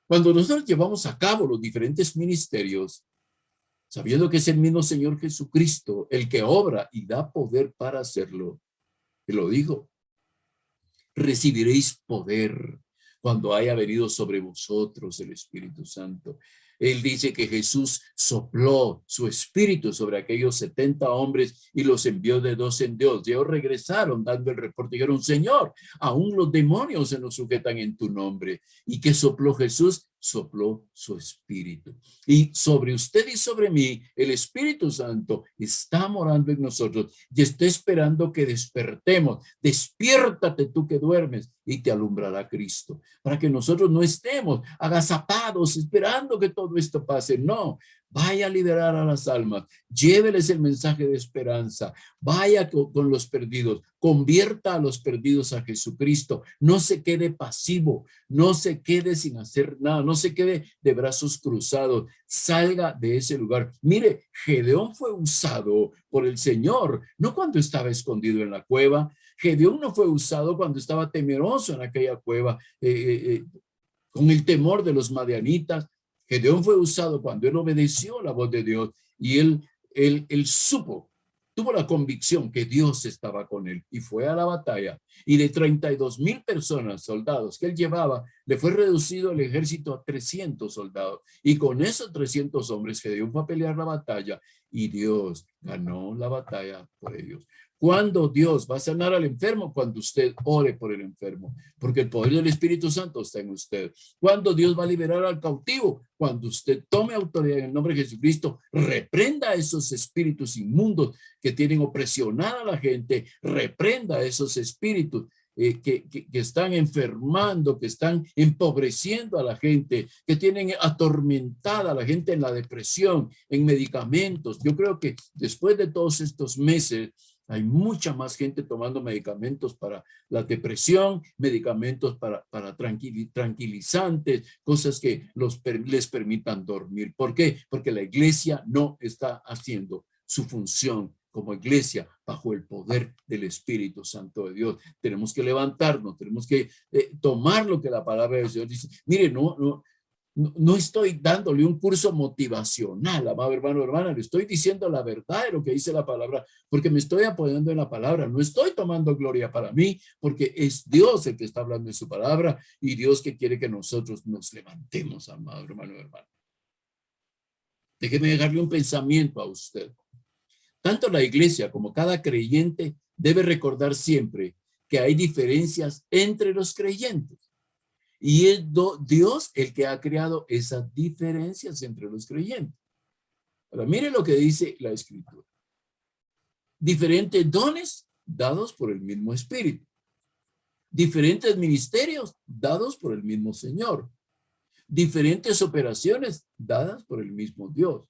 Speaker 1: Cuando nosotros llevamos a cabo los diferentes ministerios, sabiendo que es el mismo Señor Jesucristo el que obra y da poder para hacerlo, Él lo dijo, recibiréis poder cuando haya venido sobre vosotros el Espíritu Santo. Él dice que Jesús sopló su espíritu sobre aquellos 70 hombres y los envió de dos en dos. Ellos regresaron dando el reporte y dijeron, Señor, aún los demonios se nos sujetan en tu nombre. ¿Y qué sopló Jesús? Sopló su espíritu. Y sobre usted y sobre mí, el Espíritu Santo está morando en nosotros y está esperando que despertemos. Despiértate tú que duermes y te alumbrará Cristo. Para que nosotros no estemos agazapados esperando que todo esto pase. No, vaya a liberar a las almas. Lléveles el mensaje de esperanza. Vaya con los perdidos. Convierta a los perdidos a Jesucristo. No se quede pasivo. No se quede sin hacer nada. No se quede de brazos cruzados. Salga de ese lugar. Mire, Gedeón fue usado por el Señor, no cuando estaba escondido en la cueva. Gedeón no fue usado cuando estaba temeroso en aquella cueva, con el temor de los madianitas. Gedeón fue usado cuando él obedeció la voz de Dios y él supo, tuvo la convicción que Dios estaba con él y fue a la batalla. Y de 32,000 personas, soldados que él llevaba, le fue reducido el ejército a 300 soldados. Y con esos 300 hombres, Gedeón fue a pelear la batalla y Dios ganó la batalla por ellos. ¿Cuándo Dios va a sanar al enfermo? Cuando usted ore por el enfermo, porque el poder del Espíritu Santo está en usted. ¿Cuándo Dios va a liberar al cautivo? Cuando usted tome autoridad en el nombre de Jesucristo, reprenda a esos espíritus inmundos que tienen opresionada a la gente, reprenda a esos espíritus que están enfermando, que están empobreciendo a la gente, que tienen atormentada a la gente en la depresión, en medicamentos. Yo creo que después de todos estos meses, hay mucha más gente tomando medicamentos para la depresión, medicamentos para tranquilizantes, cosas que les permitan dormir. ¿Por qué? Porque la iglesia no está haciendo su función como iglesia bajo el poder del Espíritu Santo de Dios. Tenemos que levantarnos, tenemos que tomar lo que la palabra del Señor dice. Mire, no estoy dándole un curso motivacional, amado hermano, hermana, le estoy diciendo la verdad de lo que dice la palabra, porque me estoy apoyando en la palabra, no estoy tomando gloria para mí, porque es Dios el que está hablando en su palabra y Dios que quiere que nosotros nos levantemos, amado hermano, hermana. Déjeme dejarle un pensamiento a usted. Tanto la iglesia como cada creyente debe recordar siempre que hay diferencias entre los creyentes. Y es Dios el que ha creado esas diferencias entre los creyentes. Ahora, mire lo que dice la Escritura. Diferentes dones dados por el mismo Espíritu. Diferentes ministerios dados por el mismo Señor. Diferentes operaciones dadas por el mismo Dios.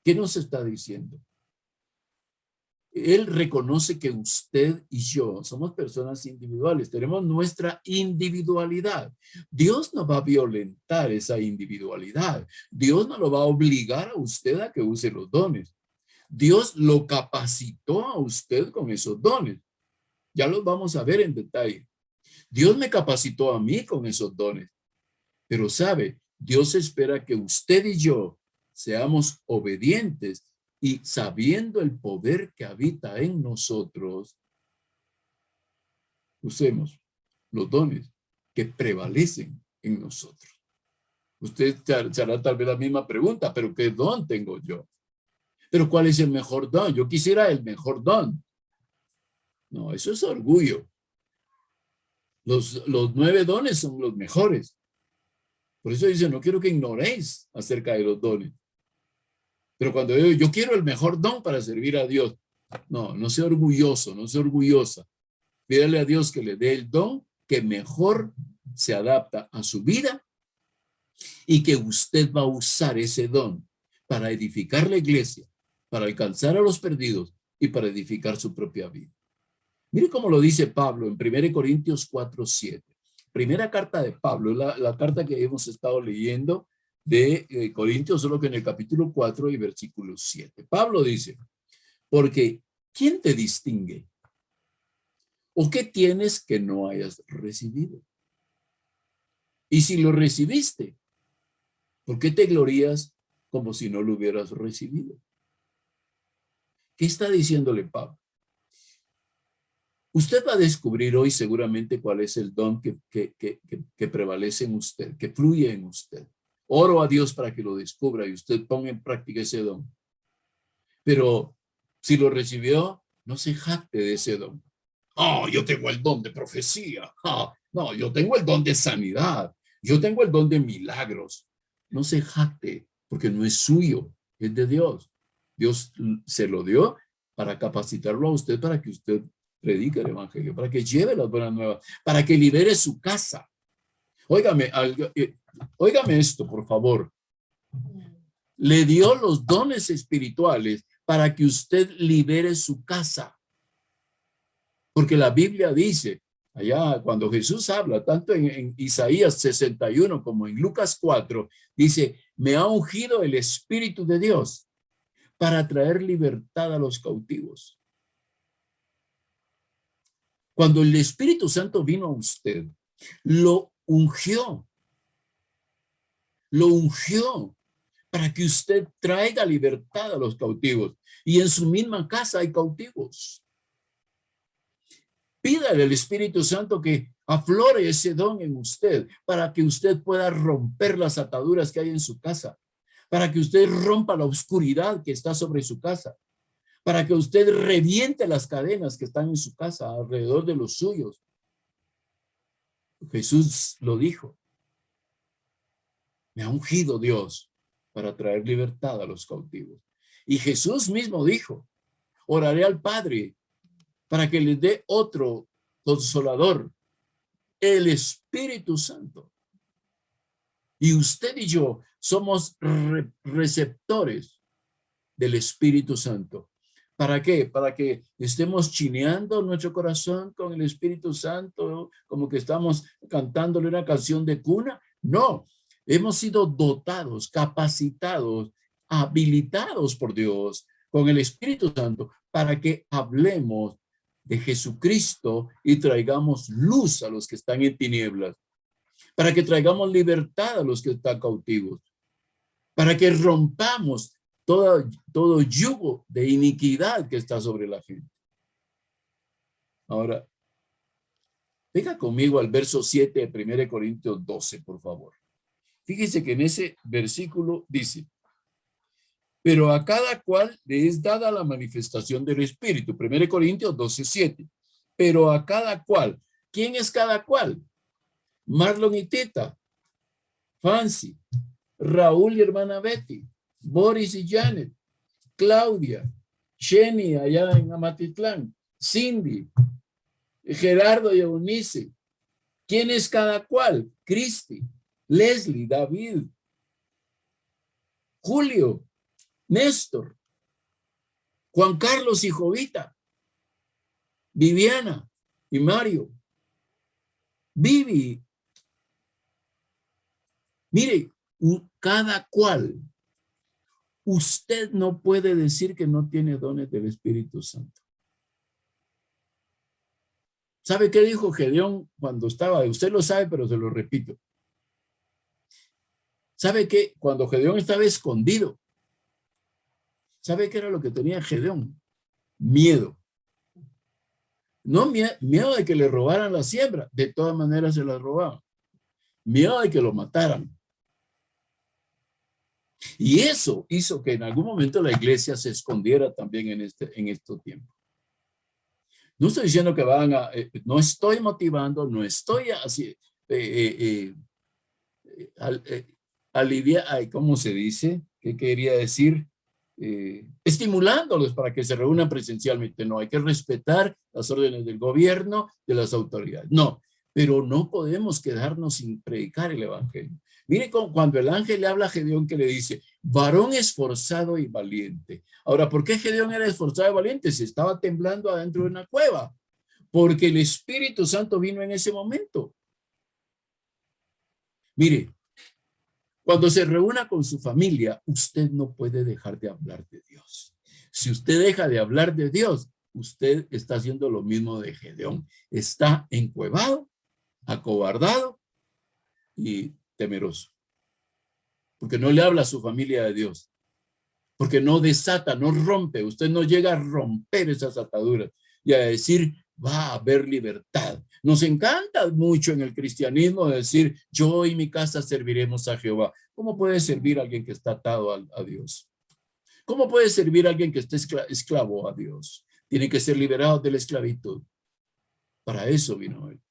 Speaker 1: ¿Qué nos está diciendo? Él reconoce que usted y yo somos personas individuales, tenemos nuestra individualidad. Dios no va a violentar esa individualidad. Dios no lo va a obligar a usted a que use los dones. Dios lo capacitó a usted con esos dones. Ya los vamos a ver en detalle. Dios me capacitó a mí con esos dones. Pero sabe, Dios espera que usted y yo seamos obedientes y sabiendo el poder que habita en nosotros, usemos los dones que prevalecen en nosotros. Usted se hará tal vez la misma pregunta, pero ¿qué don tengo yo? ¿Pero cuál es el mejor don? Yo quisiera el mejor don. No, eso es orgullo. Los 9 dones son los mejores. Por eso dice, no quiero que ignoréis acerca de los dones. Pero cuando yo quiero el mejor don para servir a Dios, no sea orgulloso, no sea orgullosa. Pídale a Dios que le dé el don que mejor se adapta a su vida y que usted va a usar ese don para edificar la iglesia, para alcanzar a los perdidos y para edificar su propia vida. Mire cómo lo dice Pablo en 1 Corintios 4:7. Primera carta de Pablo, la carta que hemos estado leyendo de Corintios, solo que en el capítulo 4 y versículo 7. Pablo dice, porque ¿quién te distingue? ¿O qué tienes que no hayas recibido? Y si lo recibiste, ¿por qué te glorías como si no lo hubieras recibido? ¿Qué está diciéndole Pablo? Usted va a descubrir hoy seguramente cuál es el don que prevalece en usted, que fluye en usted. Oro a Dios para que lo descubra y usted ponga en práctica ese don. Pero si lo recibió, no se jacte de ese don. Yo tengo el don de profecía. No, yo tengo el don de sanidad. Yo tengo el don de milagros. No se jacte, porque no es suyo, es de Dios. Dios se lo dio para capacitarlo a usted, para que usted predique el evangelio, para que lleve las buenas nuevas, para que libere su casa. Óigame esto, por favor. Le dio los dones espirituales para que usted libere su casa. Porque la Biblia dice, allá cuando Jesús habla, tanto en Isaías 61 como en Lucas 4, dice, me ha ungido el Espíritu de Dios para traer libertad a los cautivos. Cuando el Espíritu Santo vino a usted, lo ungió para que usted traiga libertad a los cautivos. Y en su misma casa hay cautivos. Pídale al Espíritu Santo que aflore ese don en usted para que usted pueda romper las ataduras que hay en su casa, para que usted rompa la oscuridad que está sobre su casa, para que usted reviente las cadenas que están en su casa alrededor de los suyos. Jesús lo dijo. Me ha ungido Dios para traer libertad a los cautivos. Y Jesús mismo dijo, oraré al Padre para que les dé otro consolador, el Espíritu Santo. Y usted y yo somos receptores del Espíritu Santo. ¿Para qué? Para que estemos chineando nuestro corazón con el Espíritu Santo, como que estamos cantándole una canción de cuna. No, hemos sido dotados, capacitados, habilitados por Dios con el Espíritu Santo para que hablemos de Jesucristo y traigamos luz a los que están en tinieblas, para que traigamos libertad a los que están cautivos, para que rompamos todo yugo de iniquidad que está sobre la gente. Ahora, venga conmigo al verso 7 de 1 Corintios 12, por favor. Fíjese que en ese versículo dice, pero a cada cual le es dada la manifestación del Espíritu. 1 Corintios 12:7. Pero a cada cual. ¿Quién es cada cual? Marlon y Tita, Fancy, Raúl y hermana Betty, Boris y Janet, Claudia, Jenny allá en Amatitlán, Cindy, Gerardo y Eunice. ¿Quién es cada cual? Cristi, Leslie, David, Julio, Néstor, Juan Carlos y Jovita, Viviana y Mario, Vivi. Mire, cada cual. Usted no puede decir que no tiene dones del Espíritu Santo. ¿Sabe qué dijo Gedeón cuando estaba? Usted lo sabe, pero se lo repito. ¿Sabe qué? Cuando Gedeón estaba escondido, ¿sabe qué era lo que tenía Gedeón? Miedo. No miedo de que le robaran la siembra, de todas maneras se la robaban. Miedo de que lo mataran. Y eso hizo que en algún momento la iglesia se escondiera también en estos tiempos. No estoy diciendo que van a, no estoy motivando, no estoy así, aliviar, ¿cómo se dice? ¿Qué quería decir? Estimulándolos para que se reúnan presencialmente. No, hay que respetar las órdenes del gobierno, de las autoridades. No, pero no podemos quedarnos sin predicar el evangelio. Mire cuando el ángel le habla a Gedeón, que le dice, varón esforzado y valiente. Ahora, ¿por qué Gedeón era esforzado y valiente? Se estaba temblando adentro de una cueva, porque el Espíritu Santo vino en ese momento. Mire, cuando se reúna con su familia, usted no puede dejar de hablar de Dios. Si usted deja de hablar de Dios, usted está haciendo lo mismo de Gedeón. Está encuevado, acobardado y temeroso. Porque no le habla a su familia de Dios. Porque no desata, no rompe. Usted no llega a romper esas ataduras y a decir, va a haber libertad. Nos encanta mucho en el cristianismo decir, yo y mi casa serviremos a Jehová. ¿Cómo puede servir a alguien que está atado a Dios? ¿Cómo puede servir a alguien que esté esclavo a Dios? Tiene que ser liberado de la esclavitud. Para eso vino él.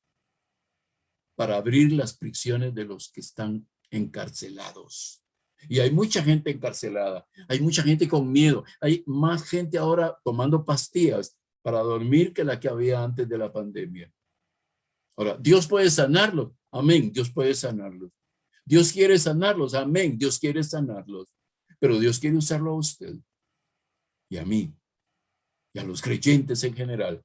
Speaker 1: Para abrir las prisiones de los que están encarcelados. Y hay mucha gente encarcelada. Hay mucha gente con miedo. Hay más gente ahora tomando pastillas para dormir que la que había antes de la pandemia. Ahora, Dios puede sanarlos. Amén. Dios puede sanarlos. Dios quiere sanarlos. Amén. Dios quiere sanarlos. Pero Dios quiere usarlo a usted y a mí y a los creyentes en general.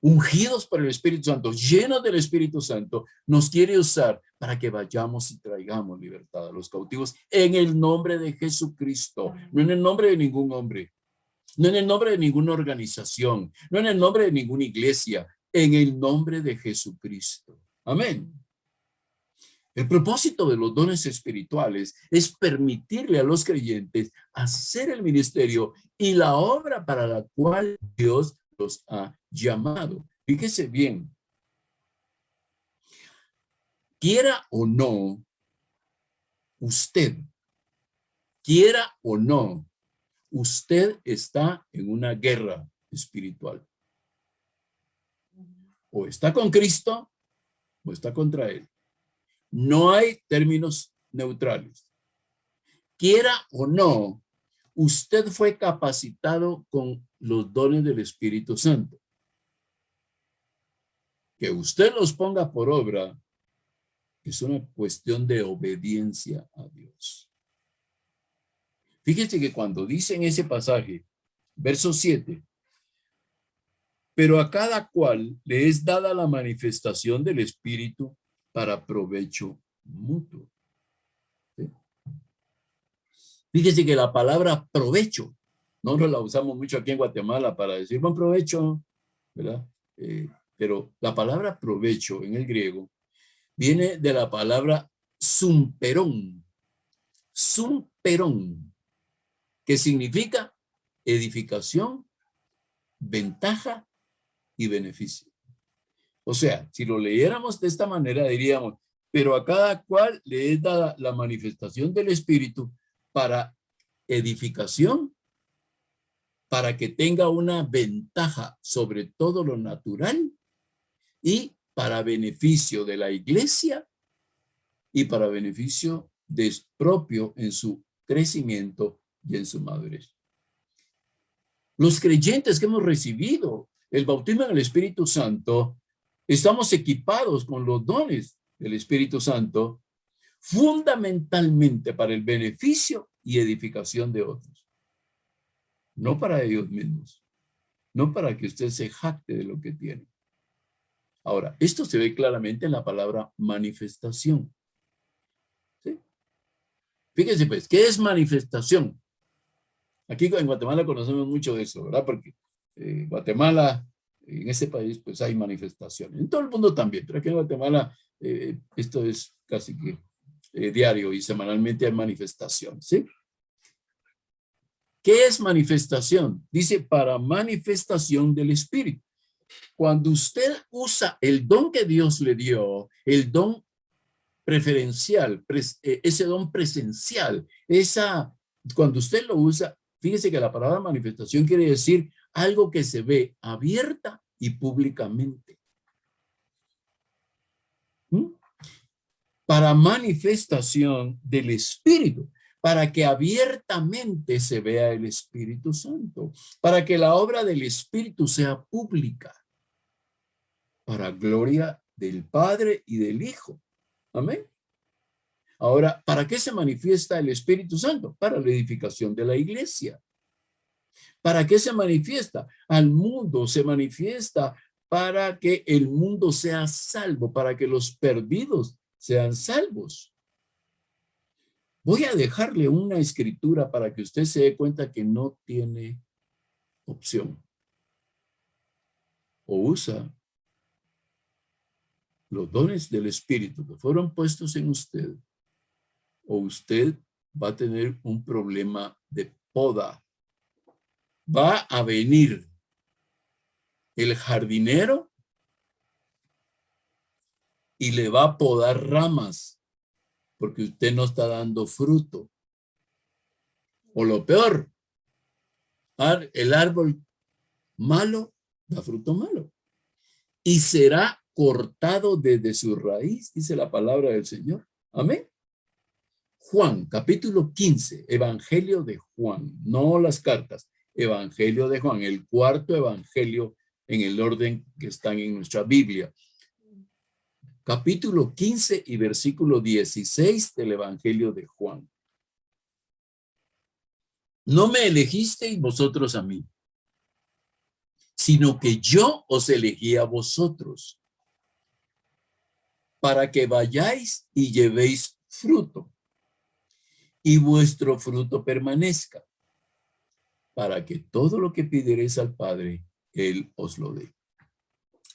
Speaker 1: Ungidos por el Espíritu Santo, llenos del Espíritu Santo, nos quiere usar para que vayamos y traigamos libertad a los cautivos en el nombre de Jesucristo. No en el nombre de ningún hombre. No en el nombre de ninguna organización, no en el nombre de ninguna iglesia, en el nombre de Jesucristo. Amén. El propósito de los dones espirituales es permitirle a los creyentes hacer el ministerio y la obra para la cual Dios los ha llamado. Fíjese bien. Quiera o no, usted, quiera o no, usted está en una guerra espiritual. O está con Cristo o está contra él. No hay términos neutrales. Quiera o no, usted fue capacitado con los dones del Espíritu Santo. Que usted los ponga por obra es una cuestión de obediencia a Dios. Fíjese que cuando dice en ese pasaje, verso 7, pero a cada cual le es dada la manifestación del Espíritu para provecho mutuo. ¿Sí? Fíjese que la palabra provecho, nosotros la usamos mucho aquí en Guatemala para decir buen provecho, ¿verdad? Pero la palabra provecho en el griego viene de la palabra sumperón, que significa edificación, ventaja y beneficio. O sea, si lo leyéramos de esta manera, diríamos, pero a cada cual le es dada la manifestación del Espíritu para edificación, para que tenga una ventaja sobre todo lo natural y para beneficio de la iglesia y para beneficio propio en su crecimiento y en su madurez. Los creyentes que hemos recibido el bautismo en el Espíritu Santo, estamos equipados con los dones del Espíritu Santo fundamentalmente para el beneficio y edificación de otros. No para ellos mismos. No para que usted se jacte de lo que tiene. Ahora, esto se ve claramente en la palabra manifestación. ¿Sí? Fíjense pues, ¿qué es manifestación? Aquí en Guatemala conocemos mucho de eso, ¿verdad? Porque Guatemala, en este país, pues hay manifestaciones. En todo el mundo también, pero aquí en Guatemala esto es casi que diario y semanalmente hay manifestación, ¿sí? ¿Qué es manifestación? Dice, para manifestación del Espíritu. Cuando usted usa el don que Dios le dio, el don preferencial, ese don presencial, cuando usted lo usa, fíjese que la palabra manifestación quiere decir algo que se ve abierta y públicamente. Para manifestación del Espíritu, para que abiertamente se vea el Espíritu Santo, para que la obra del Espíritu sea pública, para gloria del Padre y del Hijo. Amén. Ahora, ¿para qué se manifiesta el Espíritu Santo? Para la edificación de la iglesia. ¿Para qué se manifiesta? Al mundo se manifiesta para que el mundo sea salvo, para que los perdidos sean salvos. Voy a dejarle una escritura para que usted se dé cuenta que no tiene opción. O usa los dones del Espíritu que fueron puestos en usted, o usted va a tener un problema de poda. Va a venir el jardinero y le va a podar ramas porque usted no está dando fruto. O lo peor, el árbol malo da fruto malo y será cortado desde su raíz, dice la palabra del Señor. Amén. Juan, capítulo 15, Evangelio de Juan, no las cartas, Evangelio de Juan, el cuarto evangelio en el orden que están en nuestra Biblia. Capítulo 15 y versículo 16 del Evangelio de Juan. No me elegisteis vosotros a mí, sino que yo os elegí a vosotros, para que vayáis y llevéis fruto, y vuestro fruto permanezca, para que todo lo que pidiereis al Padre, Él os lo dé.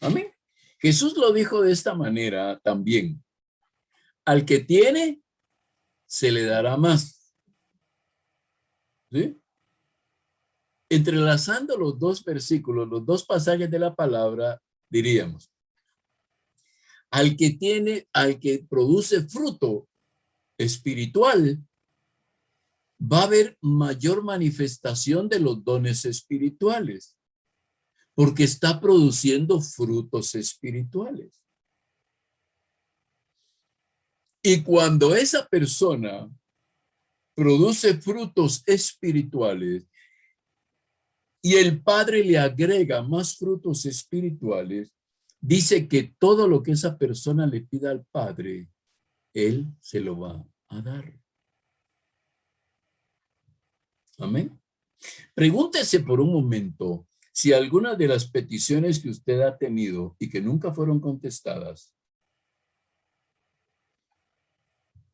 Speaker 1: Amén. Jesús lo dijo de esta manera también. Al que tiene, se le dará más. ¿Sí? Entrelazando los dos versículos, los dos pasajes de la palabra, diríamos, al que tiene, al que produce fruto espiritual, va a haber mayor manifestación de los dones espirituales, porque está produciendo frutos espirituales. Y cuando esa persona produce frutos espirituales y el Padre le agrega más frutos espirituales, dice que todo lo que esa persona le pida al Padre, Él se lo va a dar. Amén. Pregúntese por un momento si alguna de las peticiones que usted ha tenido y que nunca fueron contestadas,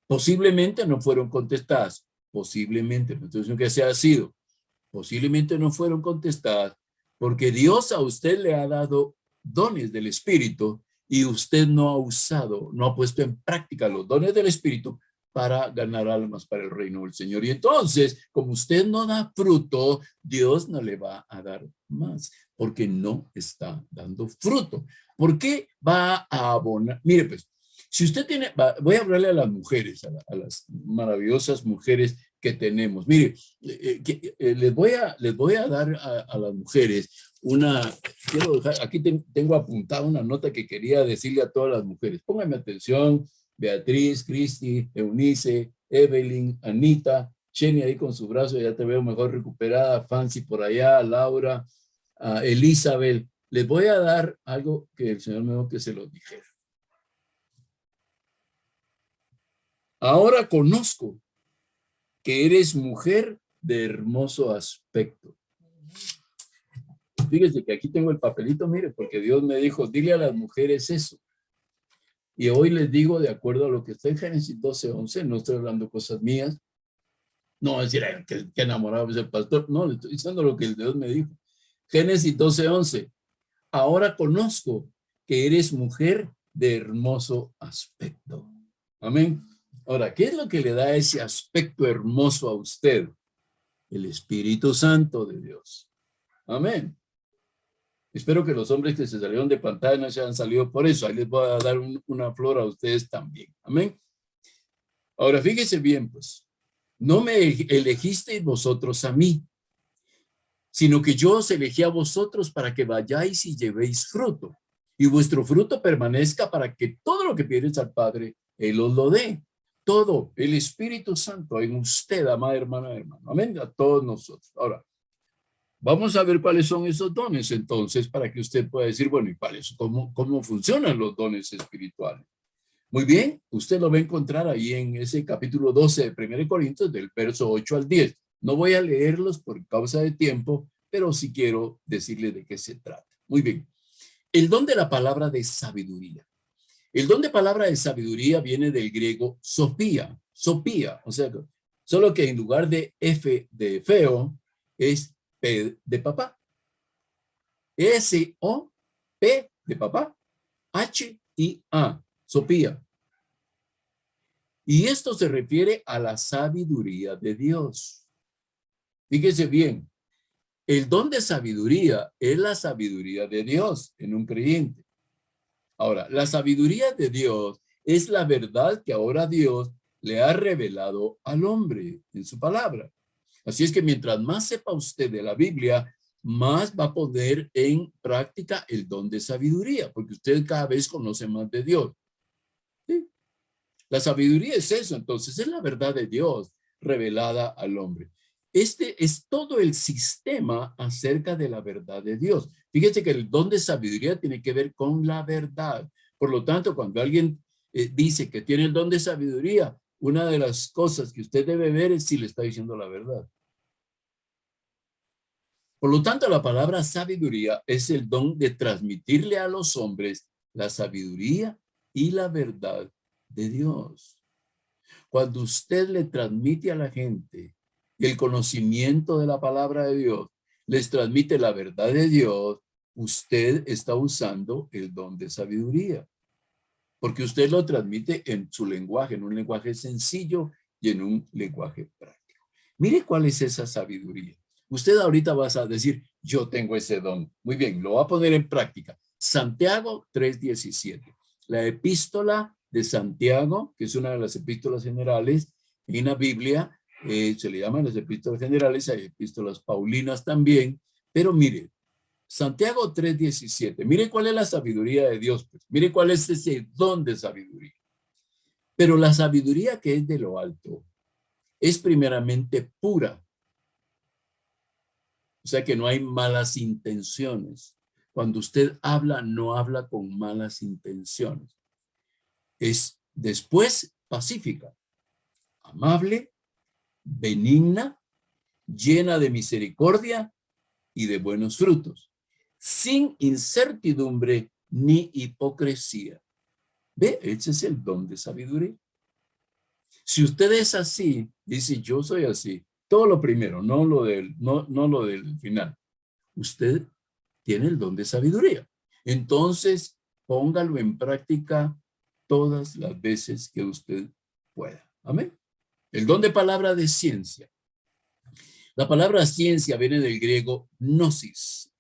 Speaker 1: posiblemente no fueron contestadas, posiblemente, entonces que sea sido, posiblemente no fueron contestadas porque Dios a usted le ha dado dones del Espíritu y usted no ha usado, no ha puesto en práctica los dones del Espíritu para ganar almas para el reino del Señor. Y entonces, como usted no da fruto, Dios no le va a dar más, porque no está dando fruto. ¿Por qué va a abonar? Mire, pues, si usted tiene, voy a hablarle a las mujeres, a las maravillosas mujeres que tenemos. Mire, les voy a dar a las mujeres quiero dejar, aquí tengo apuntada una nota que quería decirle a todas las mujeres. Pónganme atención. Beatriz, Cristi, Eunice, Evelyn, Anita, Jenny ahí con su brazo, ya te veo mejor recuperada, Fancy por allá, Laura, Elizabeth. Les voy a dar algo que el Señor me dijo que se los dijera. Ahora conozco que eres mujer de hermoso aspecto. Fíjese que aquí tengo el papelito, mire, porque Dios me dijo, dile a las mujeres eso. Y hoy les digo, de acuerdo a lo que está en Génesis 12:11, no estoy hablando cosas mías. No decir que enamorado es el pastor. No, le estoy diciendo lo que el Dios me dijo. Génesis 12:11. Ahora conozco que eres mujer de hermoso aspecto. Amén. Ahora, ¿qué es lo que le da ese aspecto hermoso a usted? El Espíritu Santo de Dios. Amén. Espero que los hombres que se salieron de pantalla no se hayan salido por eso. Ahí les voy a dar una flor a ustedes también. Amén. Ahora, fíjense bien, pues. No me elegisteis vosotros a mí, sino que yo os elegí a vosotros para que vayáis y llevéis fruto, y vuestro fruto permanezca, para que todo lo que pidierais al Padre, Él os lo dé. Todo, el Espíritu Santo en usted, amada hermana, hermano. Amén, a todos nosotros. Ahora, vamos a ver cuáles son esos dones, entonces, para que usted pueda decir, bueno, ¿y cuáles? ¿Cómo funcionan los dones espirituales? Muy bien, usted lo va a encontrar ahí en ese capítulo 12 de 1 Corintios, del verso 8 al 10. No voy a leerlos por causa de tiempo, pero sí quiero decirle de qué se trata. Muy bien. El don de la palabra de sabiduría. El don de palabra de sabiduría viene del griego sopía, o sea, solo que en lugar de F de feo, es P de papá. S-O-P de papá, H-I-A, sopía. Y esto se refiere a la sabiduría de Dios. Fíjese bien, el don de sabiduría es la sabiduría de Dios en un creyente. Ahora, la sabiduría de Dios es la verdad que ahora Dios le ha revelado al hombre en su palabra. Así es que mientras más sepa usted de la Biblia, más va a poner en práctica el don de sabiduría, porque usted cada vez conoce más de Dios. ¿Sí? La sabiduría es eso, entonces, es la verdad de Dios revelada al hombre. Este es todo el sistema acerca de la verdad de Dios. Fíjese que el don de sabiduría tiene que ver con la verdad. Por lo tanto, cuando alguien dice que tiene el don de sabiduría, una de las cosas que usted debe ver es si le está diciendo la verdad. Por lo tanto, la palabra sabiduría es el don de transmitirle a los hombres la sabiduría y la verdad de Dios. Cuando usted le transmite a la gente el conocimiento de la palabra de Dios, les transmite la verdad de Dios, usted está usando el don de sabiduría. Porque usted lo transmite en su lenguaje, en un lenguaje sencillo y en un lenguaje práctico. Mire cuál es esa sabiduría. Usted ahorita va a decir, yo tengo ese don. Muy bien, lo va a poner en práctica. Santiago 3:17. La epístola de Santiago, que es una de las epístolas generales en la Biblia, se le llaman las epístolas generales, hay epístolas paulinas también, pero mire, Santiago 3:17, mire cuál es la sabiduría de Dios, pues. Mire cuál es ese don de sabiduría. Pero la sabiduría que es de lo alto es primeramente pura. O sea que no hay malas intenciones. Cuando usted habla, no habla con malas intenciones. Es después pacífica, amable, benigna, llena de misericordia y de buenos frutos, sin incertidumbre ni hipocresía. ¿Ve? Ese es el don de sabiduría. Si usted es así, dice yo soy así, todo lo primero, no lo del final. Usted tiene el don de sabiduría. Entonces, póngalo en práctica todas las veces que usted pueda. Amén. El don de palabra de ciencia. La palabra ciencia viene del griego gnosis,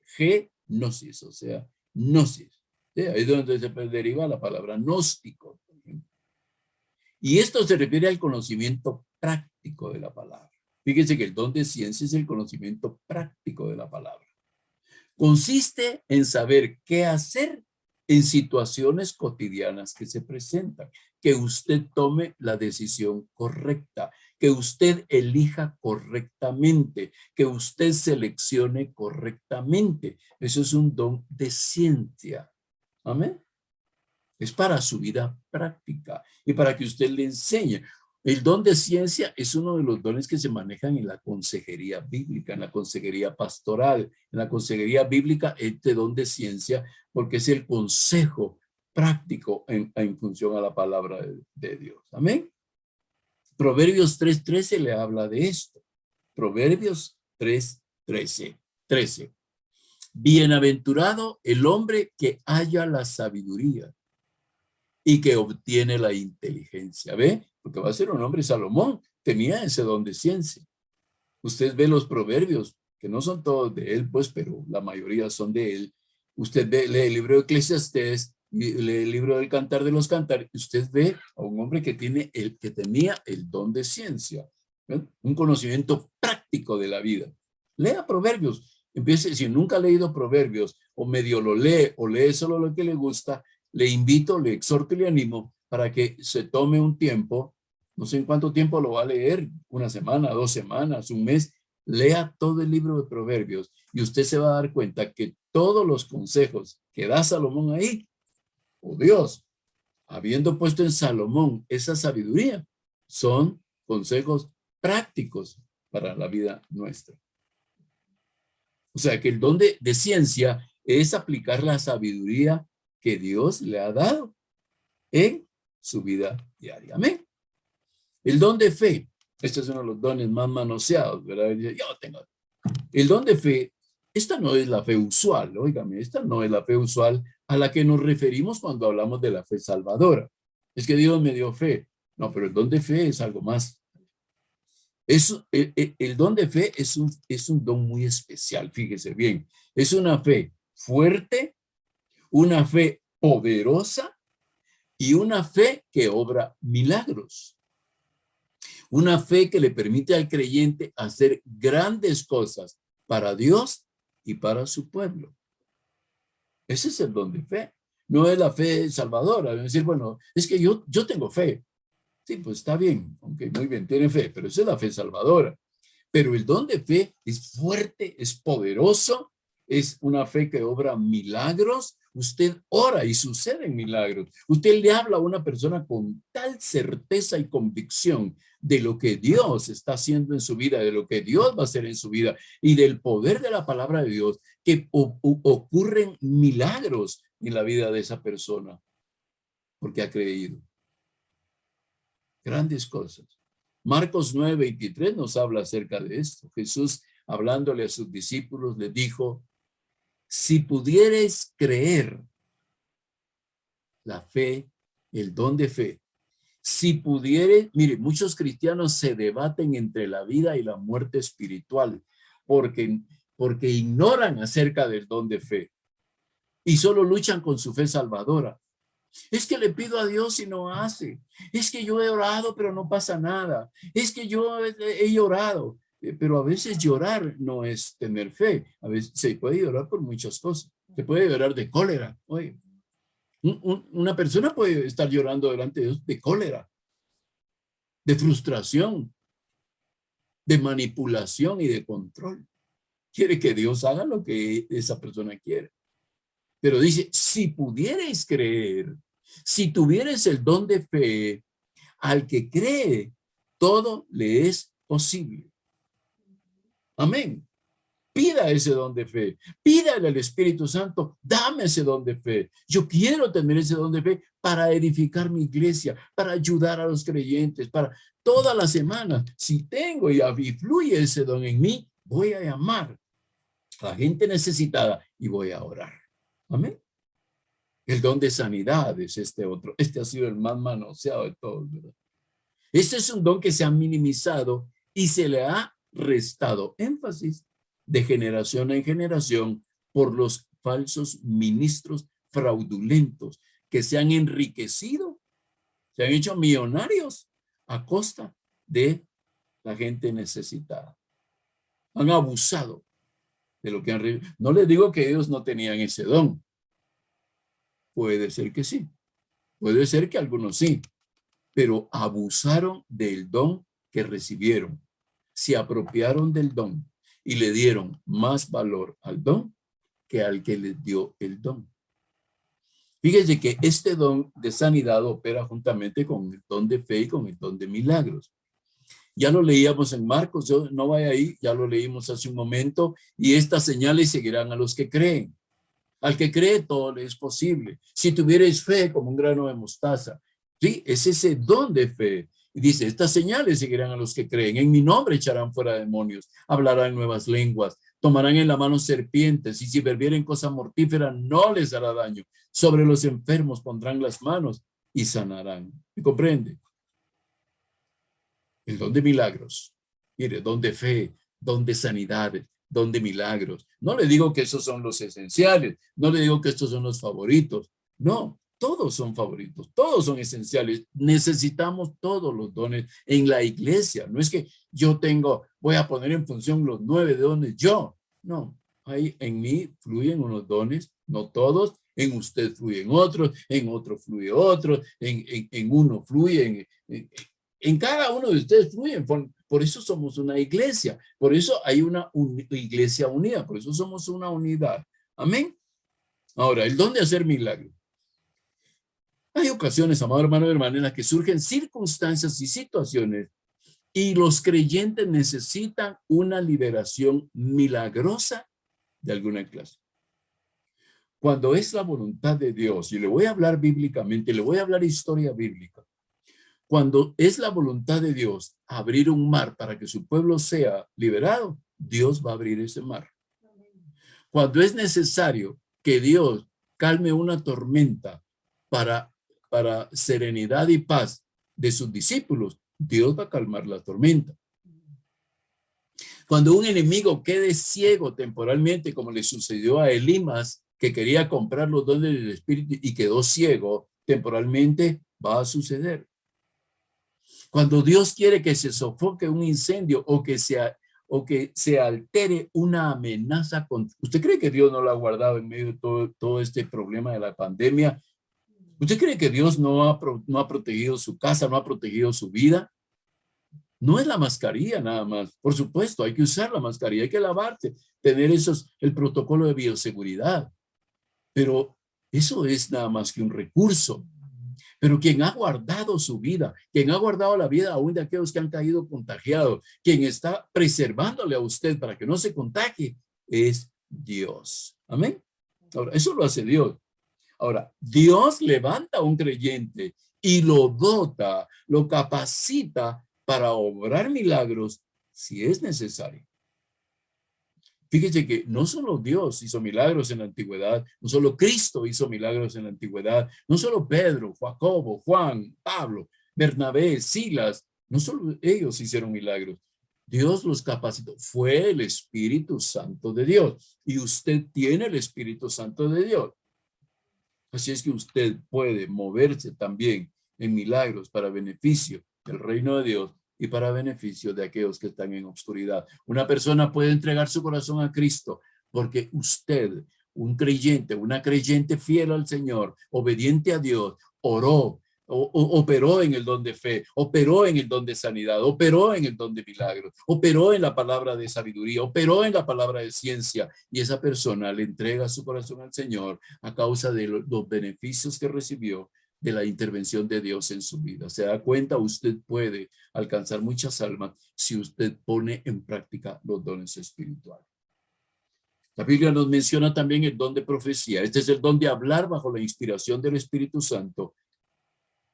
Speaker 1: gnosis, o sea, gnosis. ¿Sí? Ahí es donde se deriva la palabra gnóstico. Y esto se refiere al conocimiento práctico de la palabra. Fíjense que el don de ciencia es el conocimiento práctico de la palabra. Consiste en saber qué hacer en situaciones cotidianas que se presentan, que usted tome la decisión correcta, que usted elija correctamente, que usted seleccione correctamente. Eso es un don de ciencia. Amén. Es para su vida práctica y para que usted le enseñe. El don de ciencia es uno de los dones que se manejan en la consejería bíblica, en la consejería pastoral, en la consejería bíblica, este don de ciencia, porque es el consejo práctico en función a la palabra de Dios. Amén. Proverbios 3:13 le habla de esto. Proverbios 3:13. Bienaventurado el hombre que halla la sabiduría y que obtiene la inteligencia. ¿Ve? Porque va a ser un hombre. Salomón tenía ese don de ciencia. Usted ve los proverbios, que no son todos de él, pues, pero la mayoría son de él. Usted lee el libro de Eclesiastés, y lee el libro del Cantar de los Cantares, y usted ve a un hombre que tenía el don de ciencia, ¿ven? Un conocimiento práctico de la vida. Lea Proverbios. Empiece, si nunca ha leído Proverbios, o medio lo lee, o lee solo lo que le gusta, le invito, le exhorto y le animo para que se tome un tiempo, no sé en cuánto tiempo lo va a leer, una semana, 2 semanas, un mes, lea todo el libro de Proverbios y usted se va a dar cuenta que todos los consejos que da Salomón ahí, o Dios, habiendo puesto en Salomón esa sabiduría, son consejos prácticos para la vida nuestra. O sea que el don de ciencia es aplicar la sabiduría que Dios le ha dado en su vida diaria. Amén. El don de fe. Este es uno de los dones más manoseados, ¿verdad? Yo tengo. El don de fe, esta no es la fe usual, óigame, esta no es la fe usual a la que nos referimos cuando hablamos de la fe salvadora. Es que Dios me dio fe. No, pero el don de fe es algo más. El don de fe es un don muy especial, fíjese bien. Es una fe fuerte, una fe poderosa y una fe que obra milagros. Una fe que le permite al creyente hacer grandes cosas para Dios y para su pueblo. Ese es el don de fe. No es la fe salvadora. Es decir, bueno, es que yo tengo fe. Sí, pues está bien. Aunque muy bien, tiene fe, pero esa es la fe salvadora. Pero el don de fe es fuerte, es poderoso, es una fe que obra milagros. Usted ora y suceden milagros. Usted le habla a una persona con tal certeza y convicción de lo que Dios está haciendo en su vida, de lo que Dios va a hacer en su vida y del poder de la palabra de Dios, que ocurren milagros en la vida de esa persona porque ha creído. Grandes cosas. Marcos 9:23 nos habla acerca de esto. Jesús, hablándole a sus discípulos, les dijo, si pudierais creer, la fe, el don de fe, si pudierais, mire, muchos cristianos se debaten entre la vida y la muerte espiritual porque ignoran acerca del don de fe y solo luchan con su fe salvadora. Es que le pido a Dios y no hace. Es que yo he orado, pero no pasa nada. Es que yo he llorado. Pero a veces llorar no es tener fe. A veces se puede llorar por muchas cosas. Se puede llorar de cólera. Oye, una persona puede estar llorando delante de Dios de cólera, de frustración, de manipulación y de control. Quiere que Dios haga lo que esa persona quiere. Pero dice, si pudierais creer, si tuvierais el don de fe, al que cree, todo le es posible. Amén. Pida ese don de fe. Pídale al Espíritu Santo, dame ese don de fe. Yo quiero tener ese don de fe para edificar mi iglesia, para ayudar a los creyentes, para toda la semana. Si tengo y fluye ese don en mí, voy a llamar a la gente necesitada y voy a orar. Amén. El don de sanidad es este otro. Este ha sido el más manoseado de todos, ¿verdad? Este es un don que se ha minimizado y se le ha restado énfasis de generación en generación por los falsos ministros fraudulentos que se han enriquecido, se han hecho millonarios a costa de la gente necesitada. Han abusado de lo que han... No les digo que ellos no tenían ese don. Puede ser que sí. Puede ser que algunos sí. Pero abusaron del don que recibieron. Se apropiaron del don y le dieron más valor al don que al que les dio el don. Fíjese que este don de sanidad opera juntamente con el don de fe y con el don de milagros. Ya lo leíamos en Marcos, yo no vaya ahí, ya lo leímos hace un momento, y estas señales seguirán a los que creen. Al que cree todo le es posible. Si tuvierais fe como un grano de mostaza, ¿sí? Es ese don de fe. Y dice, estas señales seguirán a los que creen. En mi nombre echarán fuera demonios, hablarán nuevas lenguas, tomarán en la mano serpientes, y si bebieren cosa mortífera no les hará daño. Sobre los enfermos pondrán las manos y sanarán. ¿Me comprende? El don de milagros, mire, don de fe, don de sanidad, don de milagros. No le digo que esos son los esenciales, no le digo que estos son los favoritos. No, todos son favoritos, todos son esenciales. Necesitamos todos los dones en la iglesia. No es que voy a poner en función los 9 dones yo. No, ahí en mí fluyen unos dones, no todos. En usted fluyen otros, en otro fluye otro, en uno fluye, en cada uno de ustedes fluyen. Por eso somos una iglesia, por eso hay una iglesia unida, por eso somos una unidad. Amén. Ahora, el don de hacer milagros. Hay ocasiones, amado hermano y hermana, en las que surgen circunstancias y situaciones y los creyentes necesitan una liberación milagrosa de alguna clase. Cuando es la voluntad de Dios, y le voy a hablar bíblicamente, le voy a hablar historia bíblica. Cuando es la voluntad de Dios abrir un mar para que su pueblo sea liberado, Dios va a abrir ese mar. Cuando es necesario que Dios calme una tormenta para serenidad y paz de sus discípulos, Dios va a calmar la tormenta. Cuando un enemigo quede ciego temporalmente, como le sucedió a Elimas, que quería comprar los dones del Espíritu y quedó ciego temporalmente, va a suceder. Cuando Dios quiere que se sofoque un incendio o que se altere una amenaza. ¿Usted cree que Dios no lo ha guardado en medio de todo este problema de la pandemia? ¿Usted cree que Dios no ha protegido su casa, no ha protegido su vida? No es la mascarilla nada más. Por supuesto, hay que usar la mascarilla, hay que lavarse, tener el protocolo de bioseguridad. Pero eso es nada más que un recurso. Pero quien ha guardado su vida, quien ha guardado la vida aún de aquellos que han caído contagiados, quien está preservándole a usted para que no se contagie, es Dios. Amén. Ahora, eso lo hace Dios. Ahora, Dios levanta a un creyente y lo dota, lo capacita para obrar milagros si es necesario. Fíjese que no solo Dios hizo milagros en la antigüedad, no solo Cristo hizo milagros en la antigüedad, no solo Pedro, Jacobo, Juan, Pablo, Bernabé, Silas, no solo ellos hicieron milagros. Dios los capacitó. Fue el Espíritu Santo de Dios. Y usted tiene el Espíritu Santo de Dios. Así es que usted puede moverse también en milagros para beneficio del reino de Dios y para beneficio de aquellos que están en oscuridad. Una persona puede entregar su corazón a Cristo porque usted, un creyente, una creyente fiel al Señor, obediente a Dios, oró, operó en el don de fe, operó en el don de sanidad, operó en el don de milagros, operó en la palabra de sabiduría, operó en la palabra de ciencia, y esa persona le entrega su corazón al Señor a causa de los beneficios que recibió de la intervención de Dios en su vida. Se da cuenta, usted puede alcanzar muchas almas si usted pone en práctica los dones espirituales. La Biblia nos menciona también el don de profecía. Este es el don de hablar bajo la inspiración del Espíritu Santo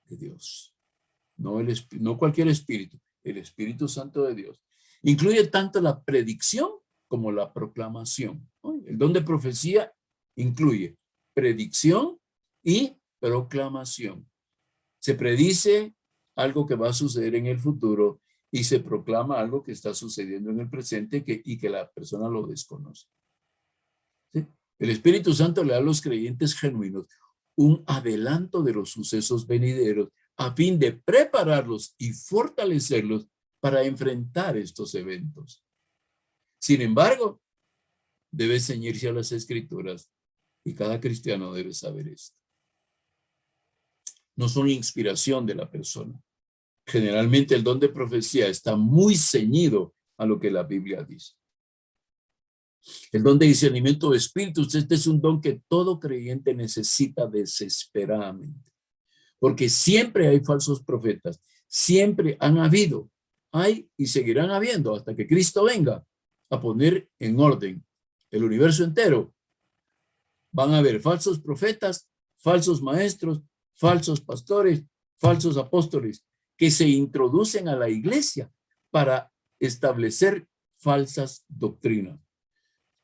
Speaker 1: de Dios. No cualquier espíritu, el Espíritu Santo de Dios. Incluye tanto la predicción como la proclamación. El don de profecía incluye predicción y proclamación. Se predice algo que va a suceder en el futuro y se proclama algo que está sucediendo en el presente y que la persona lo desconoce. ¿Sí? El Espíritu Santo le da a los creyentes genuinos un adelanto de los sucesos venideros a fin de prepararlos y fortalecerlos para enfrentar estos eventos. Sin embargo, debe ceñirse a las Escrituras y cada cristiano debe saber esto. No son inspiración de la persona. Generalmente el don de profecía está muy ceñido a lo que la Biblia dice. El don de discernimiento de espíritus, este es un don que todo creyente necesita desesperadamente. Porque siempre hay falsos profetas, siempre han habido, hay y seguirán habiendo hasta que Cristo venga a poner en orden el universo entero. Van a haber falsos profetas, falsos maestros, falsos pastores, falsos apóstoles que se introducen a la iglesia para establecer falsas doctrinas.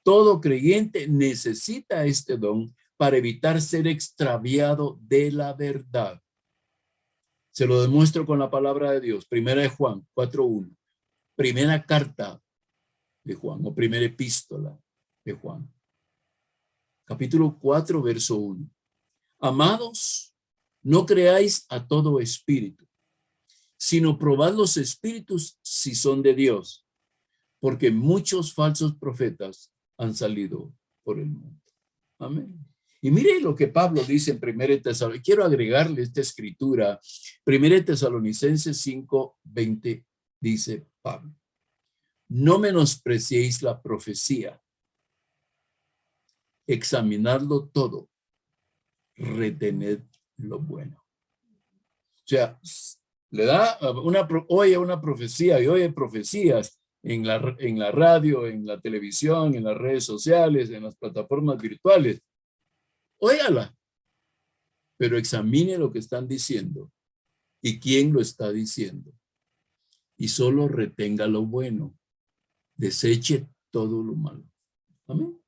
Speaker 1: Todo creyente necesita este don para evitar ser extraviado de la verdad. Se lo demuestro con la palabra de Dios. Primera de Juan 4:1. Primera carta de Juan, o primera epístola de Juan. Capítulo 4, verso 1. Amados, no creáis a todo espíritu, sino probad los espíritus si son de Dios, porque muchos falsos profetas han salido por el mundo. Amén. Y mire lo que Pablo dice en 1 Tesalonicenses. Quiero agregarle esta escritura. 1 Tesalonicenses 5:20 dice Pablo: no menospreciéis la profecía, examinadlo todo, retened lo bueno. O sea, le da oye una profecía y oye profecías en la radio, en la televisión, en las redes sociales, en las plataformas virtuales. Óigala, pero examine lo que están diciendo y quién lo está diciendo. Y solo retenga lo bueno. Deseche todo lo malo. Amén.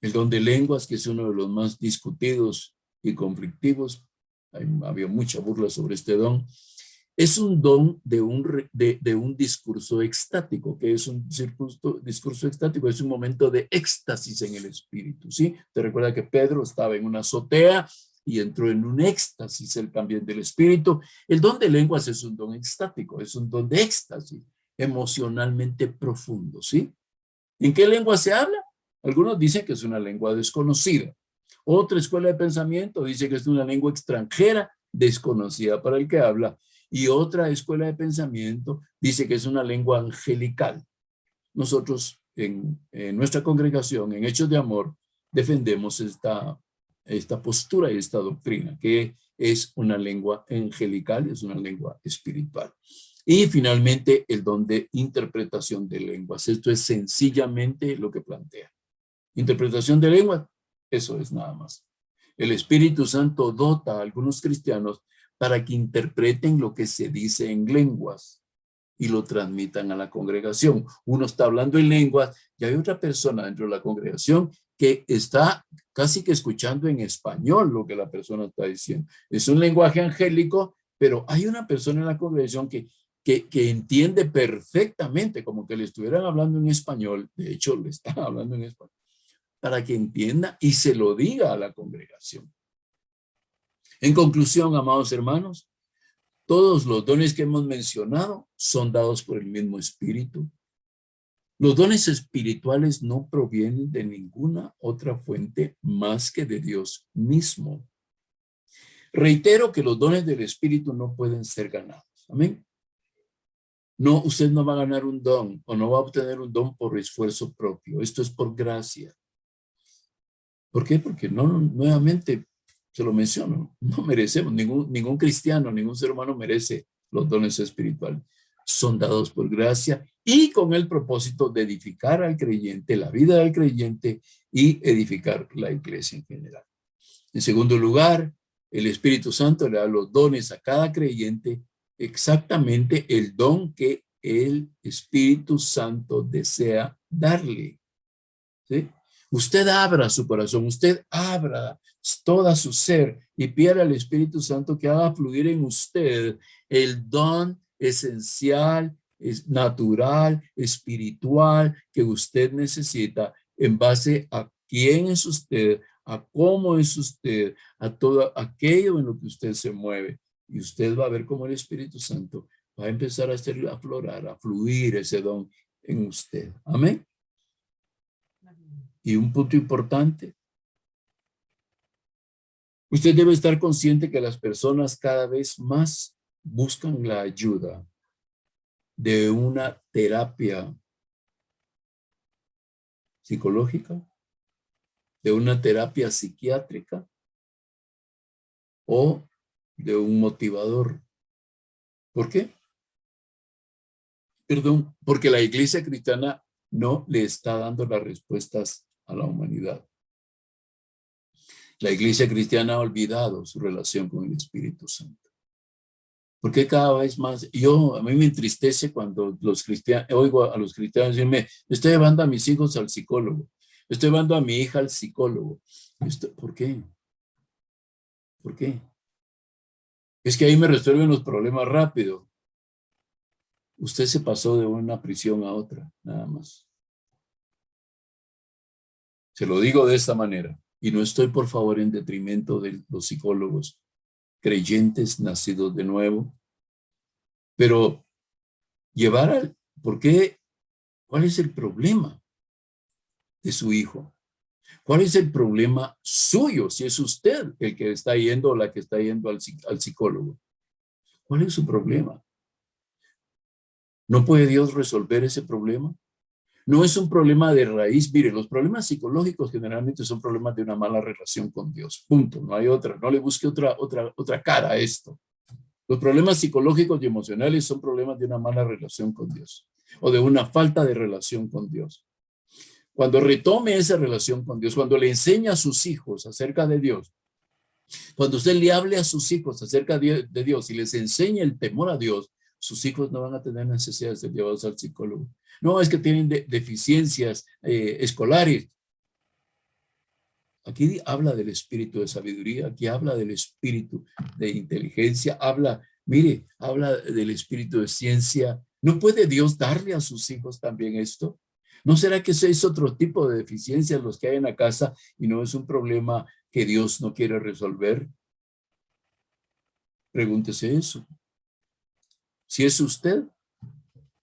Speaker 1: El don de lenguas, que es uno de los más discutidos y conflictivos, había mucha burla sobre este don, es un don de un discurso extático. Que es un discurso extático? Es un momento de éxtasis en el espíritu, ¿sí? Te recuerda que Pedro estaba en una azotea y entró en un éxtasis, el también del espíritu. El don de lenguas es un don extático, es un don de éxtasis, emocionalmente profundo, ¿sí? ¿En qué lengua se habla? Algunos dicen que es una lengua desconocida. Otra escuela de pensamiento dice que es una lengua extranjera, desconocida para el que habla. Y otra escuela de pensamiento dice que es una lengua angelical. Nosotros en nuestra congregación, en Hechos de Amor, defendemos esta postura y esta doctrina, que es una lengua angelical, es una lengua espiritual. Y finalmente el don de interpretación de lenguas. Esto es sencillamente lo que plantea. Interpretación de lenguas, eso es nada más. El Espíritu Santo dota a algunos cristianos para que interpreten lo que se dice en lenguas y lo transmitan a la congregación. Uno está hablando en lenguas y hay otra persona dentro de la congregación que está casi que escuchando en español lo que la persona está diciendo. Es un lenguaje angélico, pero hay una persona en la congregación que entiende perfectamente, como que le estuvieran hablando en español. De hecho, le están hablando en español, para que entienda y se lo diga a la congregación. En conclusión, amados hermanos, todos los dones que hemos mencionado son dados por el mismo Espíritu. Los dones espirituales no provienen de ninguna otra fuente más que de Dios mismo. Reitero que los dones del Espíritu no pueden ser ganados. Amén. No, usted no va a ganar un don o no va a obtener un don por esfuerzo propio. Esto es por gracia. ¿Por qué? Porque nuevamente se lo menciono, no merecemos, ningún cristiano, ningún ser humano merece los dones espirituales. Son dados por gracia y con el propósito de edificar al creyente, la vida del creyente y edificar la iglesia en general. En segundo lugar, el Espíritu Santo le da los dones a cada creyente, exactamente el don que el Espíritu Santo desea darle. ¿Sí? Usted abra su corazón, usted abra toda su ser y pida al Espíritu Santo que haga fluir en usted el don esencial, natural, espiritual que usted necesita en base a quién es usted, a cómo es usted, a todo aquello en lo que usted se mueve. Y usted va a ver cómo el Espíritu Santo va a empezar a hacer aflorar, a fluir ese don en usted. Amén. Y un punto importante, usted debe estar consciente que las personas cada vez más buscan la ayuda de una terapia psicológica, de una terapia psiquiátrica o de un motivador. ¿Por qué? Perdón, porque la iglesia cristiana no le está dando las respuestas a la humanidad. La iglesia cristiana ha olvidado su relación con el Espíritu Santo. Porque cada vez más, a mí me entristece cuando oigo a los cristianos decirme, estoy llevando a mis hijos al psicólogo, estoy llevando a mi hija al psicólogo. ¿Por qué? ¿Por qué? Es que ahí me resuelven los problemas rápido. Usted se pasó de una prisión a otra, nada más. Se lo digo de esta manera, y no estoy por favor en detrimento de los psicólogos creyentes nacidos de nuevo, pero ¿por qué? ¿Cuál es el problema de su hijo? ¿Cuál es el problema suyo si es usted el que está yendo o la que está yendo al psicólogo? ¿Cuál es su problema? ¿No puede Dios resolver ese problema? No es un problema de raíz. Mire, los problemas psicológicos generalmente son problemas de una mala relación con Dios. Punto. No hay otra. No le busque otra cara a esto. Los problemas psicológicos y emocionales son problemas de una mala relación con Dios o de una falta de relación con Dios. Cuando retome esa relación con Dios, cuando le enseña a sus hijos acerca de Dios, cuando usted le hable a sus hijos acerca de Dios y les enseñe el temor a Dios, sus hijos no van a tener necesidad de ser llevados al psicólogo. No es que tienen deficiencias escolares. Aquí habla del espíritu de sabiduría, aquí habla del espíritu de inteligencia, habla del espíritu de ciencia. ¿No puede Dios darle a sus hijos también esto? ¿No será que ese es otro tipo de deficiencias los que hay en la casa y no es un problema que Dios no quiere resolver? Pregúntese eso. Si es usted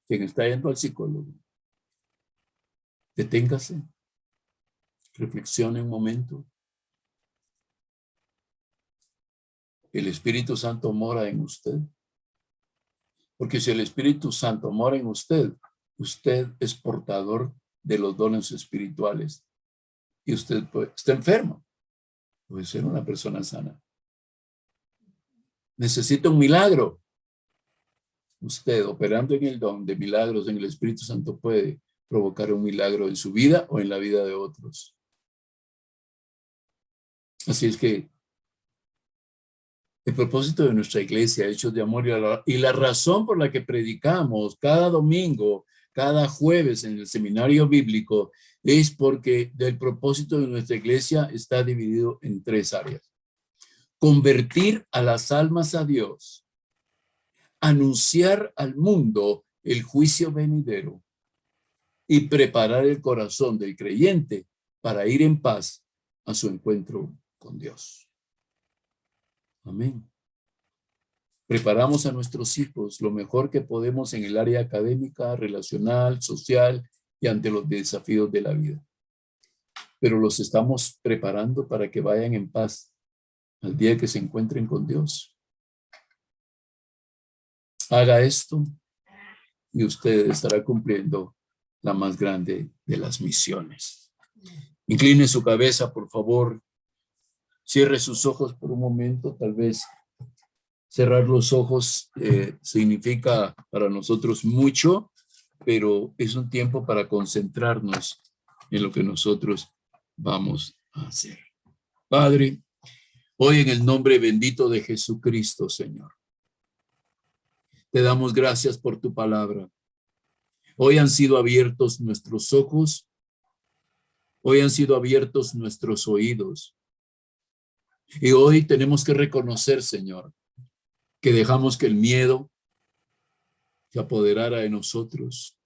Speaker 1: quien está yendo al psicólogo, deténgase, reflexione un momento. El Espíritu Santo mora en usted. Porque si el Espíritu Santo mora en usted, usted es portador de los dones espirituales. Y usted está enfermo. Puede ser una persona sana. Necesita un milagro. Usted, operando en el don de milagros en el Espíritu Santo, puede provocar un milagro en su vida o en la vida de otros. Así es que el propósito de nuestra iglesia, Hechos de Amor y la razón por la que predicamos cada domingo, cada jueves en el seminario bíblico, es porque el propósito de nuestra iglesia está dividido en 3 áreas. Convertir a las almas a Dios, anunciar al mundo el juicio venidero y preparar el corazón del creyente para ir en paz a su encuentro con Dios. Amén. Preparamos a nuestros hijos lo mejor que podemos en el área académica, relacional, social y ante los desafíos de la vida. Pero los estamos preparando para que vayan en paz al día que se encuentren con Dios. Haga esto y usted estará cumpliendo la más grande de las misiones. Incline su cabeza, por favor. Cierre sus ojos por un momento. Tal vez cerrar los ojos significa para nosotros mucho, pero es un tiempo para concentrarnos en lo que nosotros vamos a hacer. Padre, hoy en el nombre bendito de Jesucristo, Señor, te damos gracias por tu palabra. Hoy han sido abiertos nuestros ojos, hoy han sido abiertos nuestros oídos. Y hoy tenemos que reconocer, Señor, que dejamos que el miedo se apoderara de nosotros.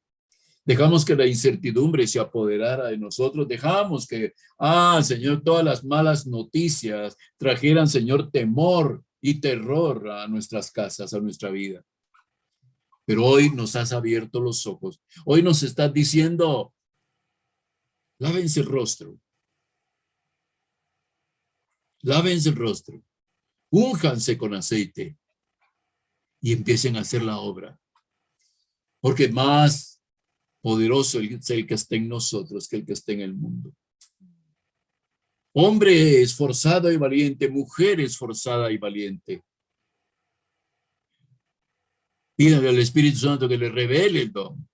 Speaker 1: Dejamos que la incertidumbre se apoderara de nosotros. Dejamos que, Señor, todas las malas noticias trajeran, Señor, temor y terror a nuestras casas, a nuestra vida. Pero hoy nos has abierto los ojos. Hoy nos estás diciendo, lávense el rostro. Lávense el rostro. Únjanse con aceite y empiecen a hacer la obra. Porque más poderoso es el que está en nosotros que el que está en el mundo. Hombre esforzado y valiente, mujer esforzada y valiente. Pídale al Espíritu Santo que le revele el don.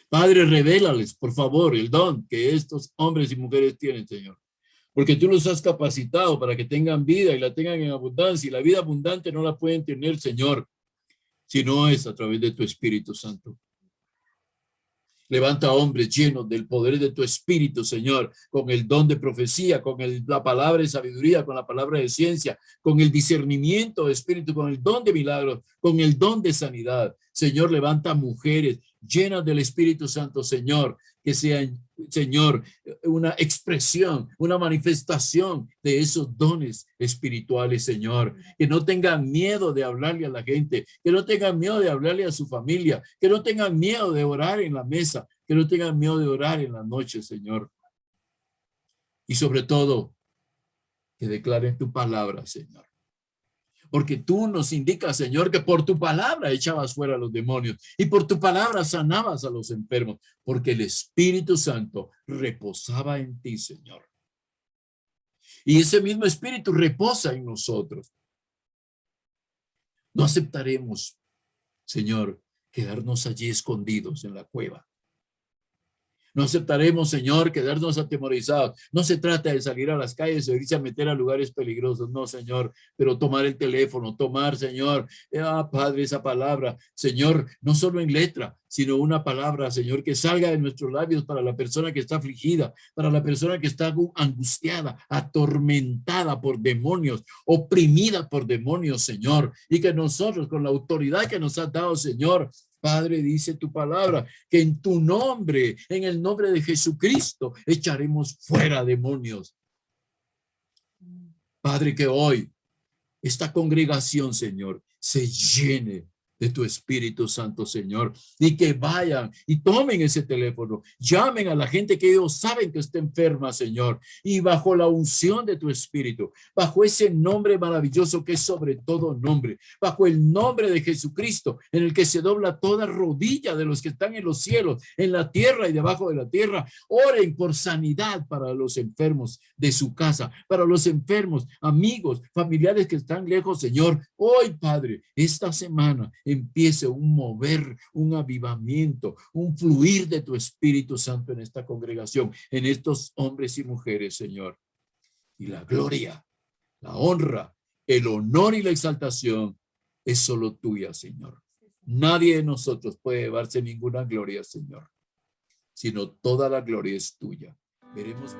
Speaker 1: Padre, revélales, por favor, el don que estos hombres y mujeres tienen, Señor. Porque tú los has capacitado para que tengan vida y la tengan en abundancia. Y la vida abundante no la pueden tener, Señor, si no es a través de tu Espíritu Santo. Levanta hombres llenos del poder de tu espíritu, Señor, con el don de profecía, con la palabra de sabiduría, con la palabra de ciencia, con el discernimiento de espíritu, con el don de milagros, con el don de sanidad. Señor, levanta mujeres llenas del Espíritu Santo, Señor, que sean, Señor, una expresión, una manifestación de esos dones espirituales, Señor. Que no tengan miedo de hablarle a la gente, que no tengan miedo de hablarle a su familia, que no tengan miedo de orar en la mesa, que no tengan miedo de orar en la noche, Señor. Y sobre todo, que declaren tu palabra, Señor. Porque tú nos indicas, Señor, que por tu palabra echabas fuera a los demonios y por tu palabra sanabas a los enfermos, porque el Espíritu Santo reposaba en ti, Señor. Y ese mismo Espíritu reposa en nosotros. No aceptaremos, Señor, quedarnos allí escondidos en la cueva. No aceptaremos, Señor, quedarnos atemorizados. No se trata de salir a las calles o irse a meter a lugares peligrosos. No, Señor, pero tomar el teléfono, tomar, Señor, Padre, esa palabra, Señor, no solo en letra, sino una palabra, Señor, que salga de nuestros labios para la persona que está afligida, para la persona que está angustiada, atormentada por demonios, oprimida por demonios, Señor, y que nosotros, con la autoridad que nos has dado, Señor, Padre, dice tu palabra, que en tu nombre, en el nombre de Jesucristo, echaremos fuera demonios. Padre, que hoy esta congregación, Señor, se llene de tu Espíritu Santo, Señor, y que vayan y tomen ese teléfono, llamen a la gente que ellos saben que está enferma, Señor, y bajo la unción de tu Espíritu, bajo ese nombre maravilloso que es sobre todo nombre, bajo el nombre de Jesucristo, en el que se dobla toda rodilla de los que están en los cielos, en la tierra y debajo de la tierra, oren por sanidad para los enfermos de su casa, para los enfermos, amigos, familiares que están lejos, Señor. Hoy, Padre, esta semana empiece un mover, un avivamiento, un fluir de tu Espíritu Santo en esta congregación, en estos hombres y mujeres, Señor. Y la gloria, la honra, el honor y la exaltación es solo tuya, Señor. Nadie de nosotros puede llevarse ninguna gloria, Señor, sino toda la gloria es tuya. Veremos.